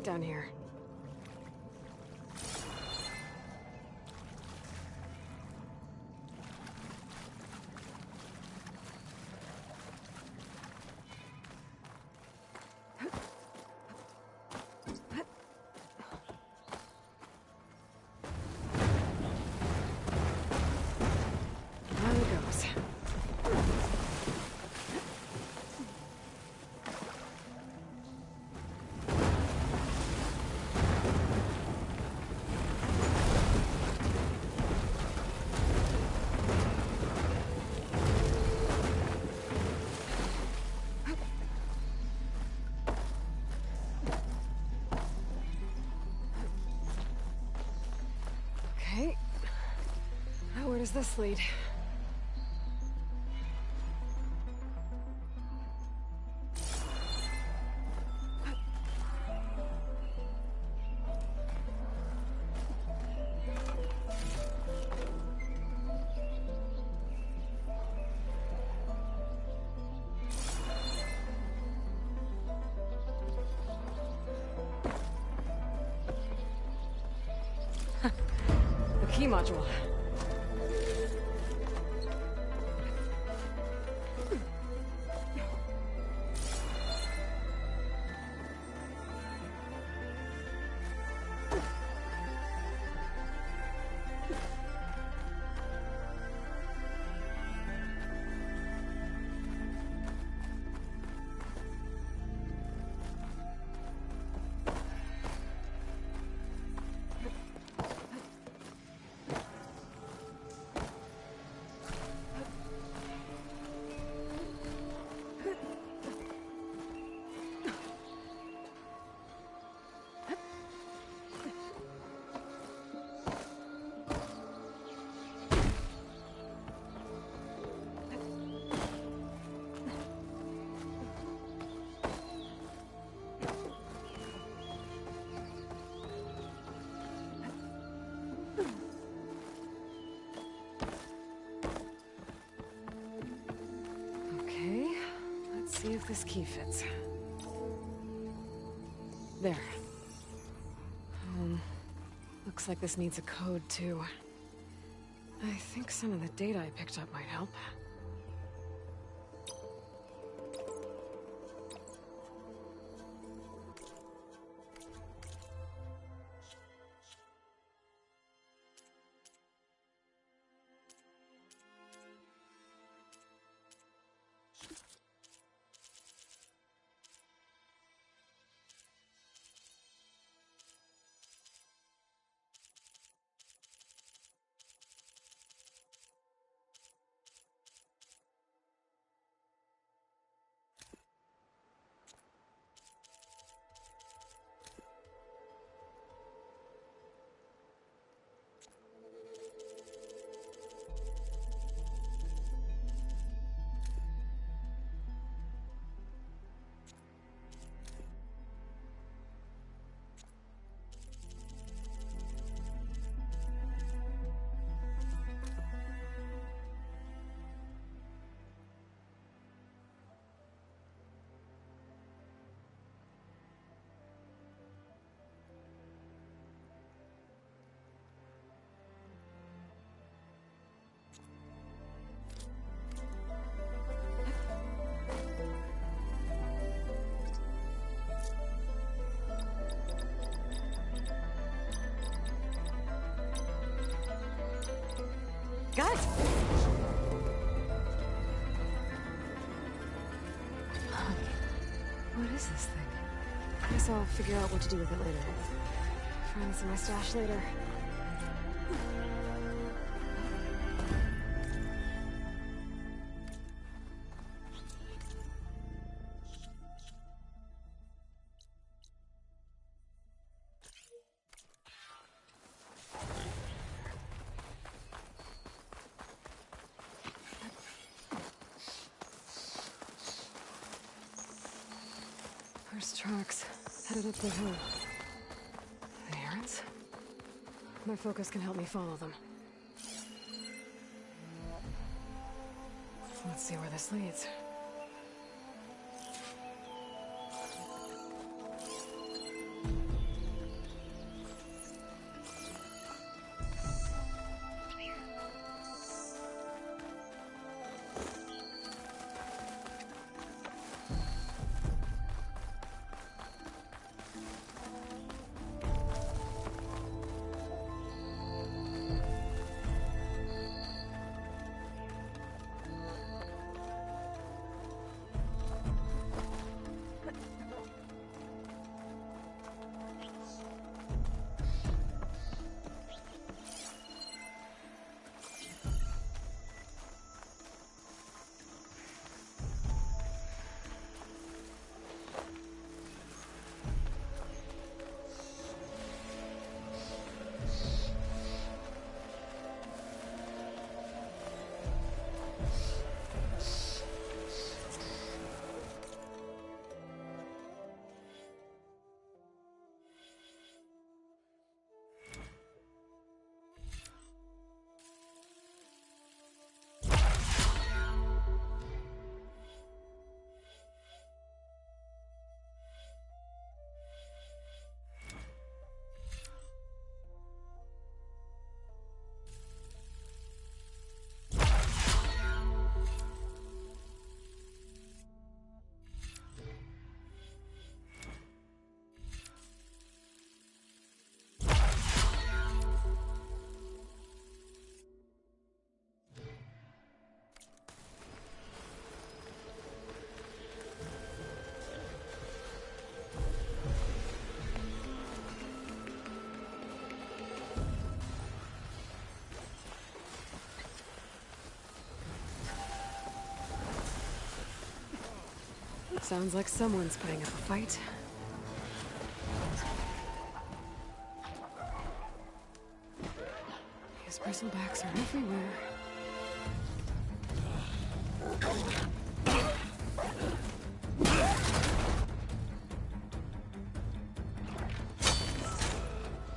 S6: Down here. There it goes. Okay. Now where does this lead? The key module. See if this key fits. There. Looks like this needs a code, too. I think some of the data I picked up might help. Guys! What is this thing? Guess I'll figure out what to do with it later. Find this in my stash later. First tracks headed up the hill. The errands? My focus can help me follow them. Let's see where this leads. Sounds like someone's putting up a fight. These bristlebacks are everywhere.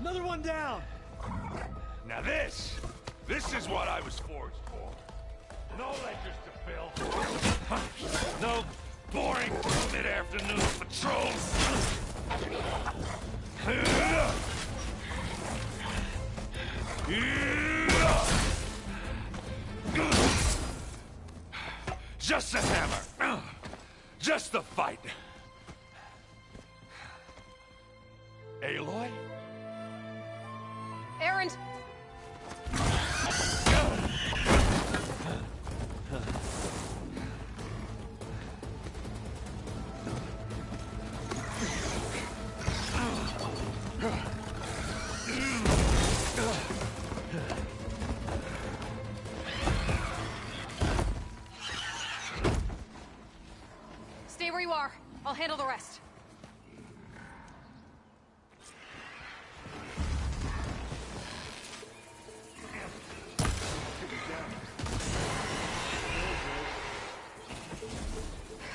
S14: Another one down! Now this is what I was forged for. No ledgers to fill. No boring mid-afternoon patrols. Just a hammer. Just the fight. Aloy?
S11: Erend! Stay where you are. I'll handle the rest.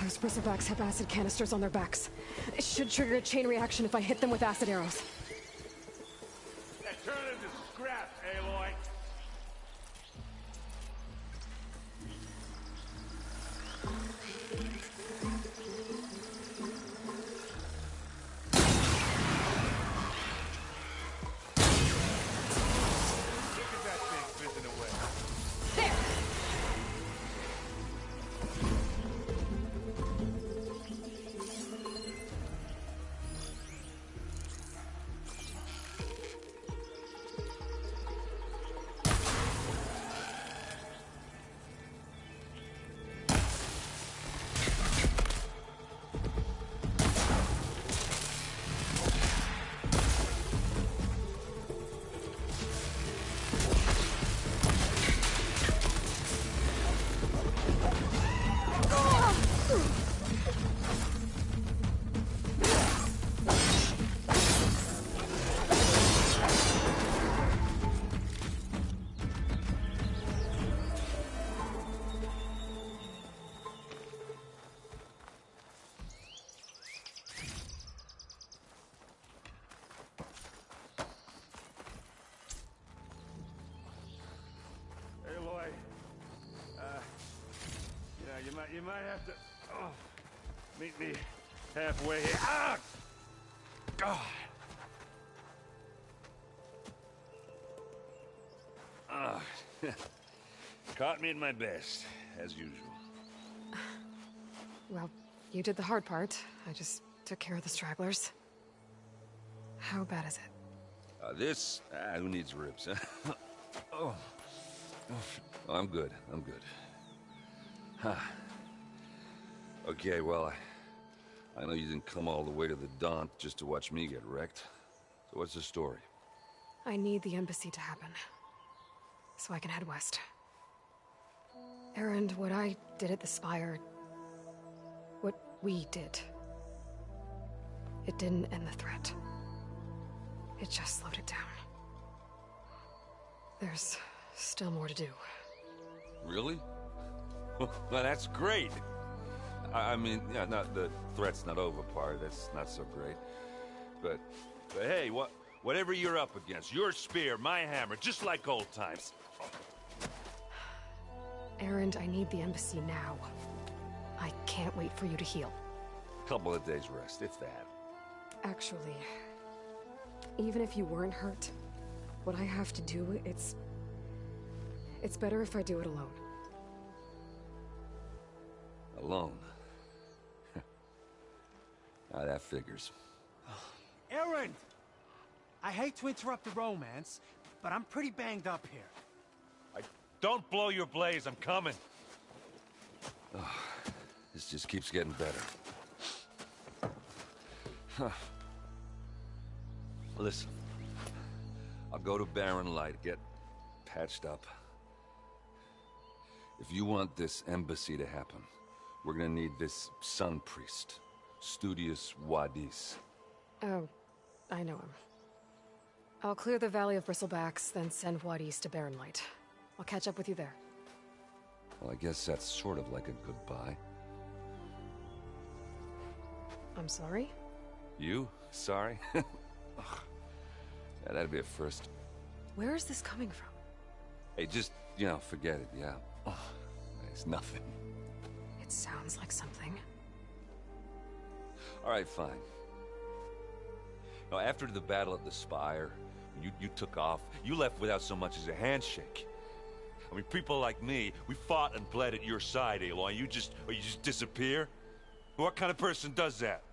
S6: Those bristlebacks have acid canisters on their backs. It should trigger a chain reaction if I hit them with acid arrows.
S14: Turn into scrap, Aloy. Look at that thing fizzing away.
S11: There!
S14: you might have to meet me halfway here. Ah! God. Ah. Caught me at my best, as usual.
S6: Well, you did the hard part. I just took care of the stragglers. How bad is it?
S14: This? Who needs ribs, huh? Oh. I'm good. I'm good. Huh. Okay, well, I know you didn't come all the way to the Daunt just to watch me get wrecked. So what's the story?
S6: I need the embassy to happen, so I can head west. Erend, what I did at the Spire... what we did... it didn't end the threat. It just slowed it down. There's still more to do.
S14: Really? Well, that's great. I mean, yeah, not the threat's not over part. That's not so great. But hey, whatever you're up against, your spear, my hammer, just like old times.
S6: Erend, I need the embassy now. I can't wait for you to heal.
S14: Couple of days rest, if that.
S6: Actually, even if you weren't hurt, what I have to do, it's better if I do it alone.
S14: Alone? Now that figures.
S4: Erend! I hate to interrupt the romance, but I'm pretty banged up here.
S14: Don't blow your blaze, I'm coming. Oh, this just keeps getting better. Huh. Listen, I'll go to Barren Light, get patched up. If you want this embassy to happen, we're gonna need this sun priest, Studius Wadis.
S6: Oh, I know him. I'll clear the Valley of Bristlebacks, then send Wadis to Barren Light. I'll catch up with you there.
S14: Well, I guess that's sort of like a goodbye.
S6: I'm sorry?
S14: You? Sorry? Ugh. Yeah, that'd be a first.
S6: Where is this coming from?
S14: Hey, just, forget it, yeah. Ugh. It's nothing.
S6: It sounds like something.
S14: All right, fine. Now, after the battle at the Spire, you took off. You left without so much as a handshake. I mean, people like me, we fought and bled at your side, Aloy. You just disappear? What kind of person does that?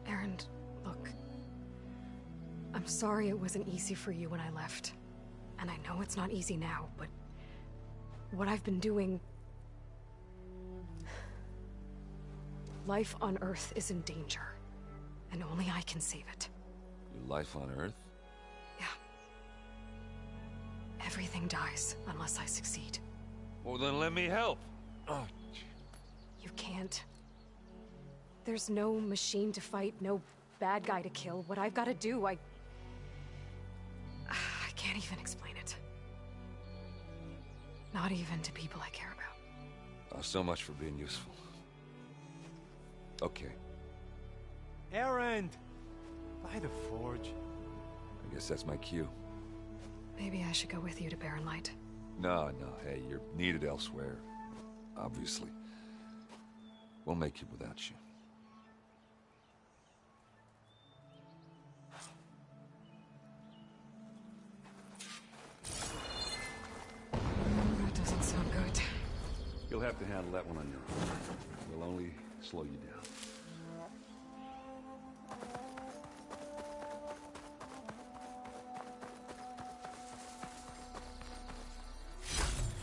S6: Erend, look. I'm sorry it wasn't easy for you when I left. And I know it's not easy now, but... what I've been doing... life on Earth is in danger. And only I can save it.
S14: Your life on Earth?
S6: Yeah. Everything dies unless I succeed.
S14: Well, then let me help. Oh.
S6: You can't. There's no machine to fight, no bad guy to kill. What I've got to do, I can't even explain it. Not even to people I care about.
S14: Oh, so much for being useful. Okay.
S4: Erend! By the forge.
S14: I guess that's my cue.
S6: Maybe I should go with you to Barren Light.
S14: No, hey, you're needed elsewhere. Obviously. We'll make it without you.
S6: That doesn't sound good.
S9: You'll have to handle that one on your own. We'll only slow you down.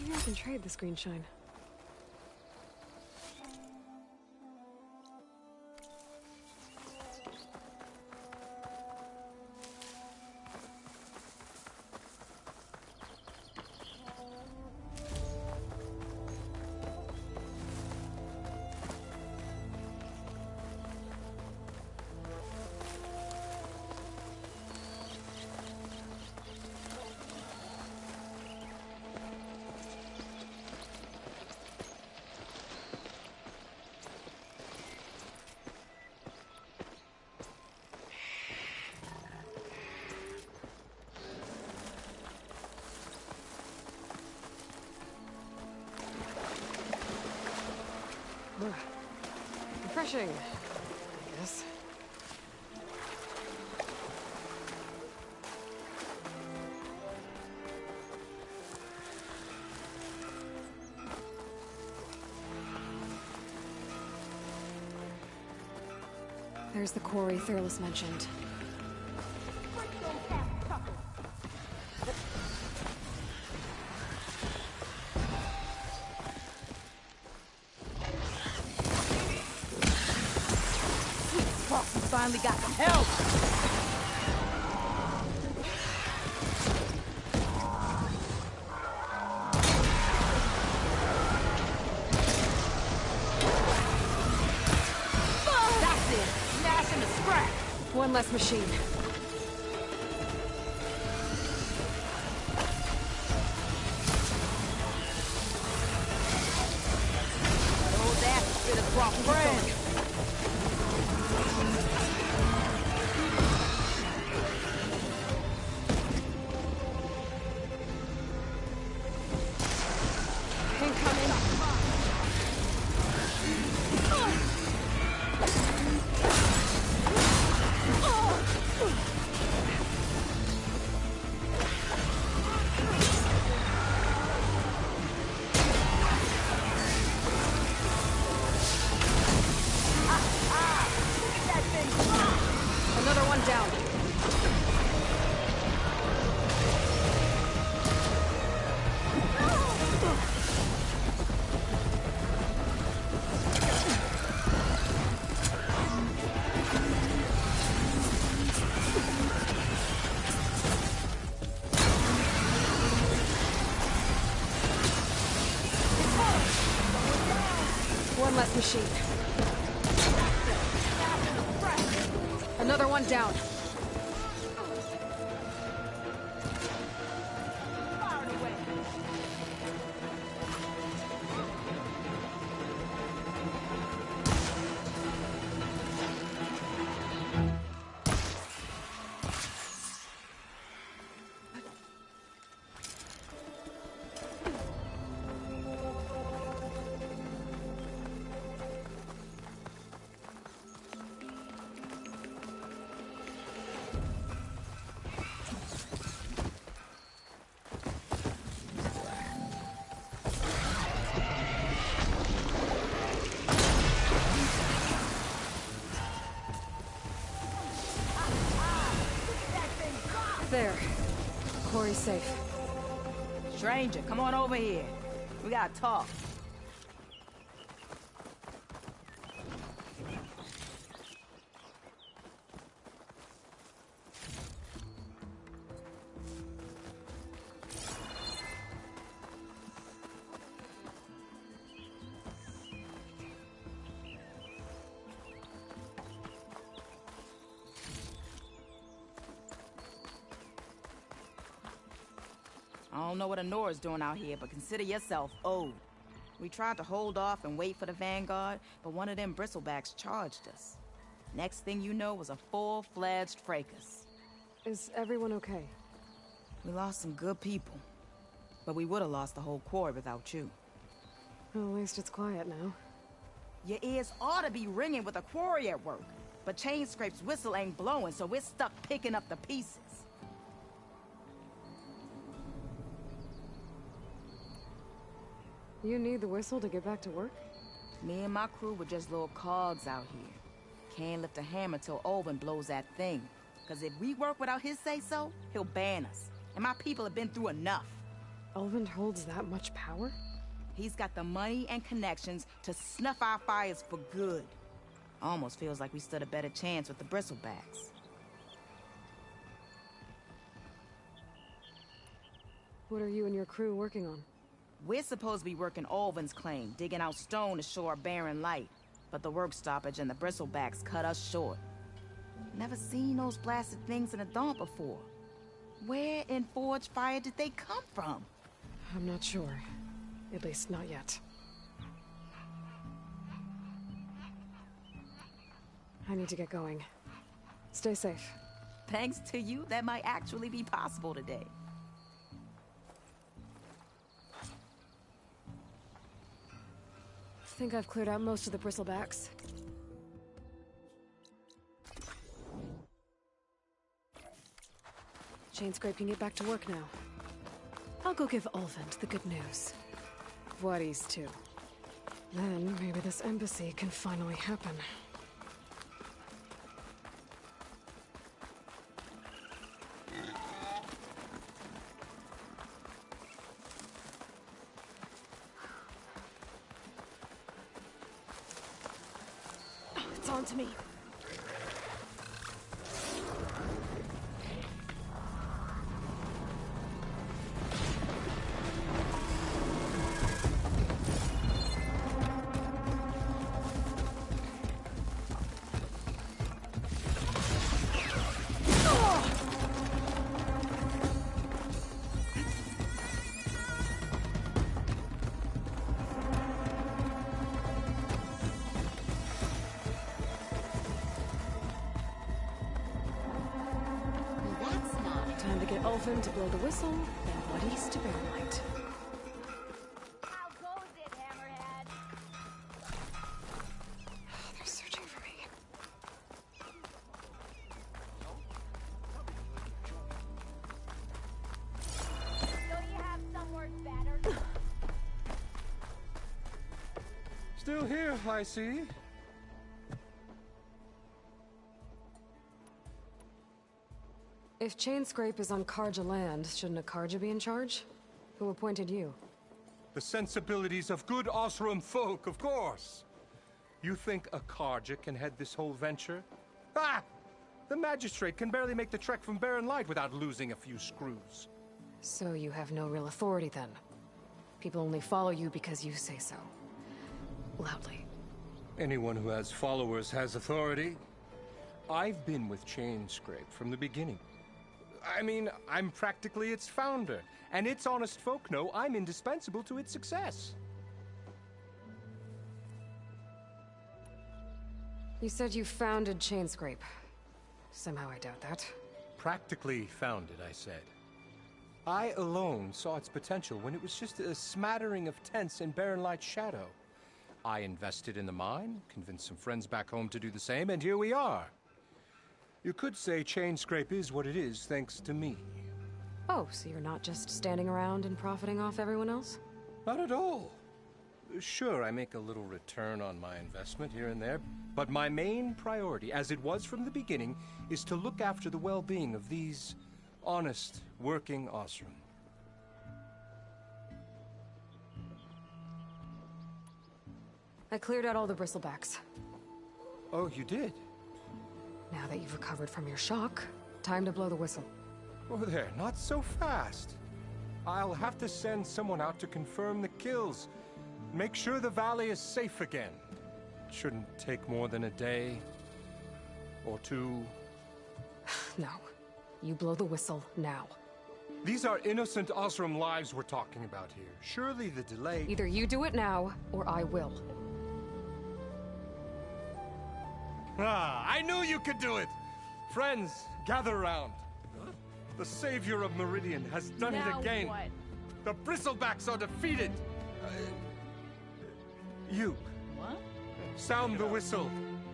S6: Maybe I can trade this green shine. fishing, I guess. There's the quarry Thurles mentioned.
S11: Finally got some help! That's it! Smash into scrap!
S6: One less machine.
S11: Old ass bit of rock friend!
S6: Another one down. One less machine. Another one down. There. Quarry's safe.
S11: Stranger, come on over here. We gotta talk. I don't know what Anora's doing out here, but consider yourself owed. We tried to hold off and wait for the Vanguard, but one of them bristlebacks charged us. Next thing you know was a full-fledged fracas.
S6: Is everyone okay?
S11: We lost some good people, but we would have lost the whole quarry without you.
S6: Well, at least it's quiet now.
S11: Your ears ought to be ringing with a quarry at work, but Chainscrape's whistle ain't blowing, so we're stuck picking up the pieces.
S6: You need the whistle to get back to work?
S11: Me and my crew were just little cogs out here. Can't lift a hammer till Olvin blows that thing. Cause if we work without his say-so, he'll ban us. And my people have been through enough.
S6: Olvin holds that much power?
S11: He's got the money and connections to snuff our fires for good. Almost feels like we stood a better chance with the bristlebacks.
S6: What are you and your crew working on?
S11: We're supposed to be working Olvin's claim, digging out stone to show our barren light. But the work stoppage and the bristlebacks cut us short. Never seen those blasted things in a Daunt before. Where in Forge Fire did they come from?
S6: I'm not sure. At least not yet. I need to get going. Stay safe.
S11: Thanks to you, that might actually be possible today.
S6: Think I've cleared out most of the bristlebacks. Chainscrape can get back to work now. I'll go give Ulvund the good news. Voorhis too. Then maybe this embassy can finally happen. It's on to me. Time to get Ulvund to blow the whistle, then Voorhis to Baronlight.
S10: How goes it, Hammerhead?
S6: They're searching for me.
S10: Don't you have somewhere better?
S5: Still here, I see.
S6: If Chainscrape is on Carja land, shouldn't a Carja be in charge? Who appointed you?
S5: The sensibilities of good Osram folk, of course. You think a Carja can head this whole venture? Ah! The magistrate can barely make the trek from Barren Light without losing a few screws.
S6: So you have no real authority then? People only follow you because you say so. Loudly.
S5: Anyone who has followers has authority. I've been with Chainscrape from the beginning. I mean, I'm practically its founder, and its honest folk know I'm indispensable to its success.
S6: You said you founded Chainscrape. Somehow I doubt that.
S5: Practically founded, I said. I alone saw its potential when it was just a smattering of tents in Barren Light's shadow. I invested in the mine, convinced some friends back home to do the same, and here we are. You could say Chainscrape is what it is thanks to me.
S6: Oh, so you're not just standing around and profiting off everyone else?
S5: Not at all. Sure, I make a little return on my investment here and there, but my main priority, as it was from the beginning, is to look after the well-being of these honest, working Osram.
S6: I cleared out all the bristlebacks.
S5: Oh, you did?
S6: Now that you've recovered from your shock, time to blow the whistle.
S5: Oh there, not so fast. I'll have to send someone out to confirm the kills. Make sure the valley is safe again. It shouldn't take more than a day. Or two.
S6: No. You blow the whistle now.
S5: These are innocent Osram lives we're talking about here. Surely the delay...
S6: Either you do it now, or I will.
S5: Ah, I knew you could do it! Friends, gather around. The savior of Meridian has done it again.
S10: What?
S5: The Bristlebacks are defeated. You.
S10: What?
S5: Sound the whistle.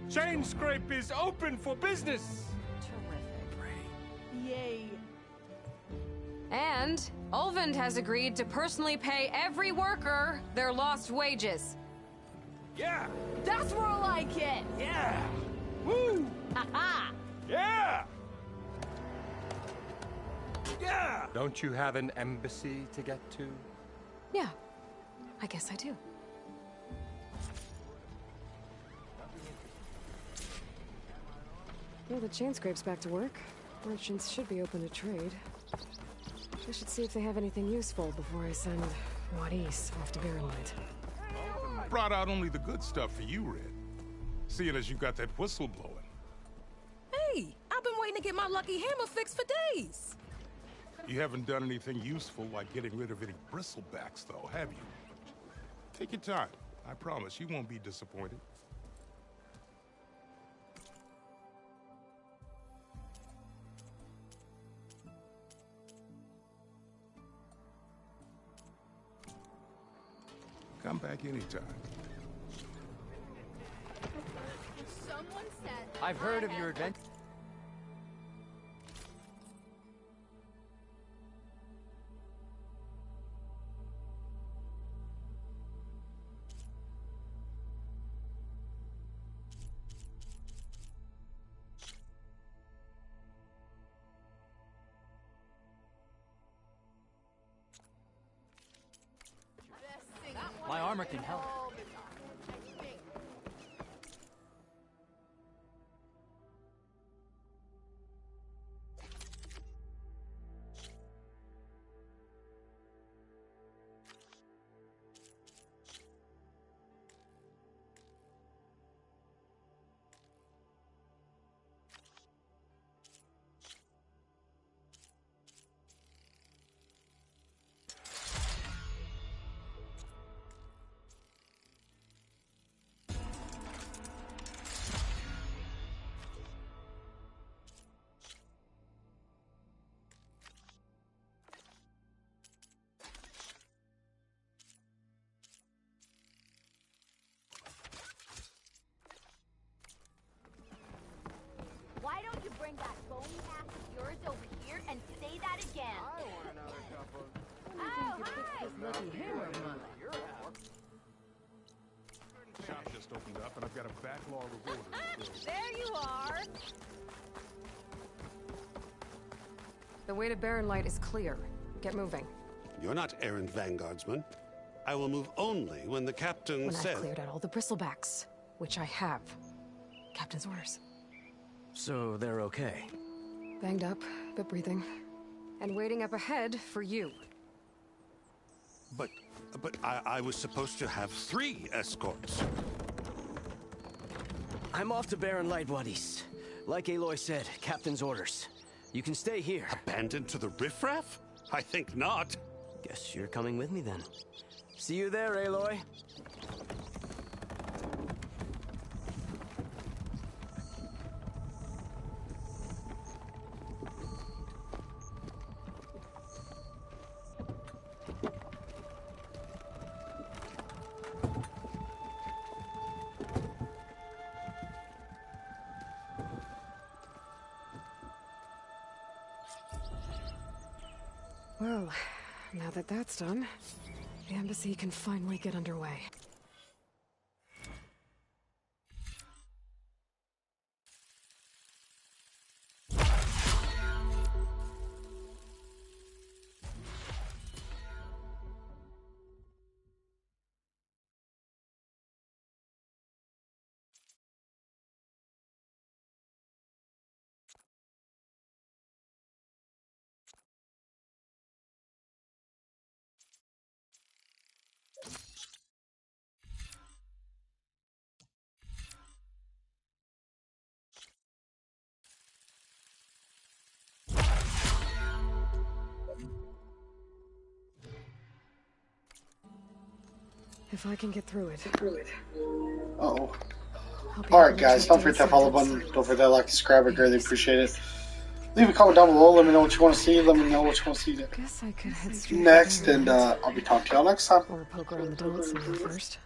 S5: Chainscrape is open for business.
S10: Terrific. Yay.
S6: And Ulvund has agreed to personally pay every worker their lost wages.
S14: Yeah!
S10: That's more like it.
S14: Yeah!
S5: Woo!
S10: Ha
S14: Yeah! Yeah!
S5: Don't you have an embassy to get to?
S6: Yeah, I guess I do. Well, the Chainscrape's back to work. Merchants should be open to trade. I should see if they have anything useful before I send Voorhis off to Barren Light.
S15: Brought out only the good stuff for you, Red. Seeing as you got that whistle blowing.
S16: Hey, I've been waiting to get my lucky hammer fixed for days.
S15: You haven't done anything useful like getting rid of any bristlebacks, though, have you? Take your time. I promise you won't be disappointed. Come back anytime.
S10: Someone said
S8: I've heard of your adventure.
S17: Captain help.
S18: Why don't you bring that bony ass of yours over here and say that again?
S4: I want another cup of...
S18: Oh, hi!
S4: Lucky hammer of mine.
S15: Shop just opened up, and I've got a backlog of orders.
S18: There you are!
S6: The way to Barren Light is clear. Get moving.
S19: You're not errand vanguardsman. I will move only when the captain
S6: When
S19: says...
S6: I've cleared out all the bristlebacks, which I have. Captain's orders.
S17: So they're okay?
S6: Banged up, but breathing. And waiting up ahead for you.
S19: But I was supposed to have 3 escorts.
S17: I'm off to Barren Light, Wadis. Like Aloy said, Captain's orders. You can stay here.
S19: Abandoned to the riffraff? I think not.
S17: Guess you're coming with me then. See you there, Aloy.
S6: Well, now that that's done, the embassy can finally get underway. If I can get through it.
S1: Uh-oh. Alright guys, don't forget that follow button, don't forget that like and subscribe, I greatly appreciate it. Leave a comment down below, let me know what you want to see, let me know what you want to see
S6: Guess I could head straight
S1: next, and I'll be talking to y'all next time.
S6: Or poke around the donuts first.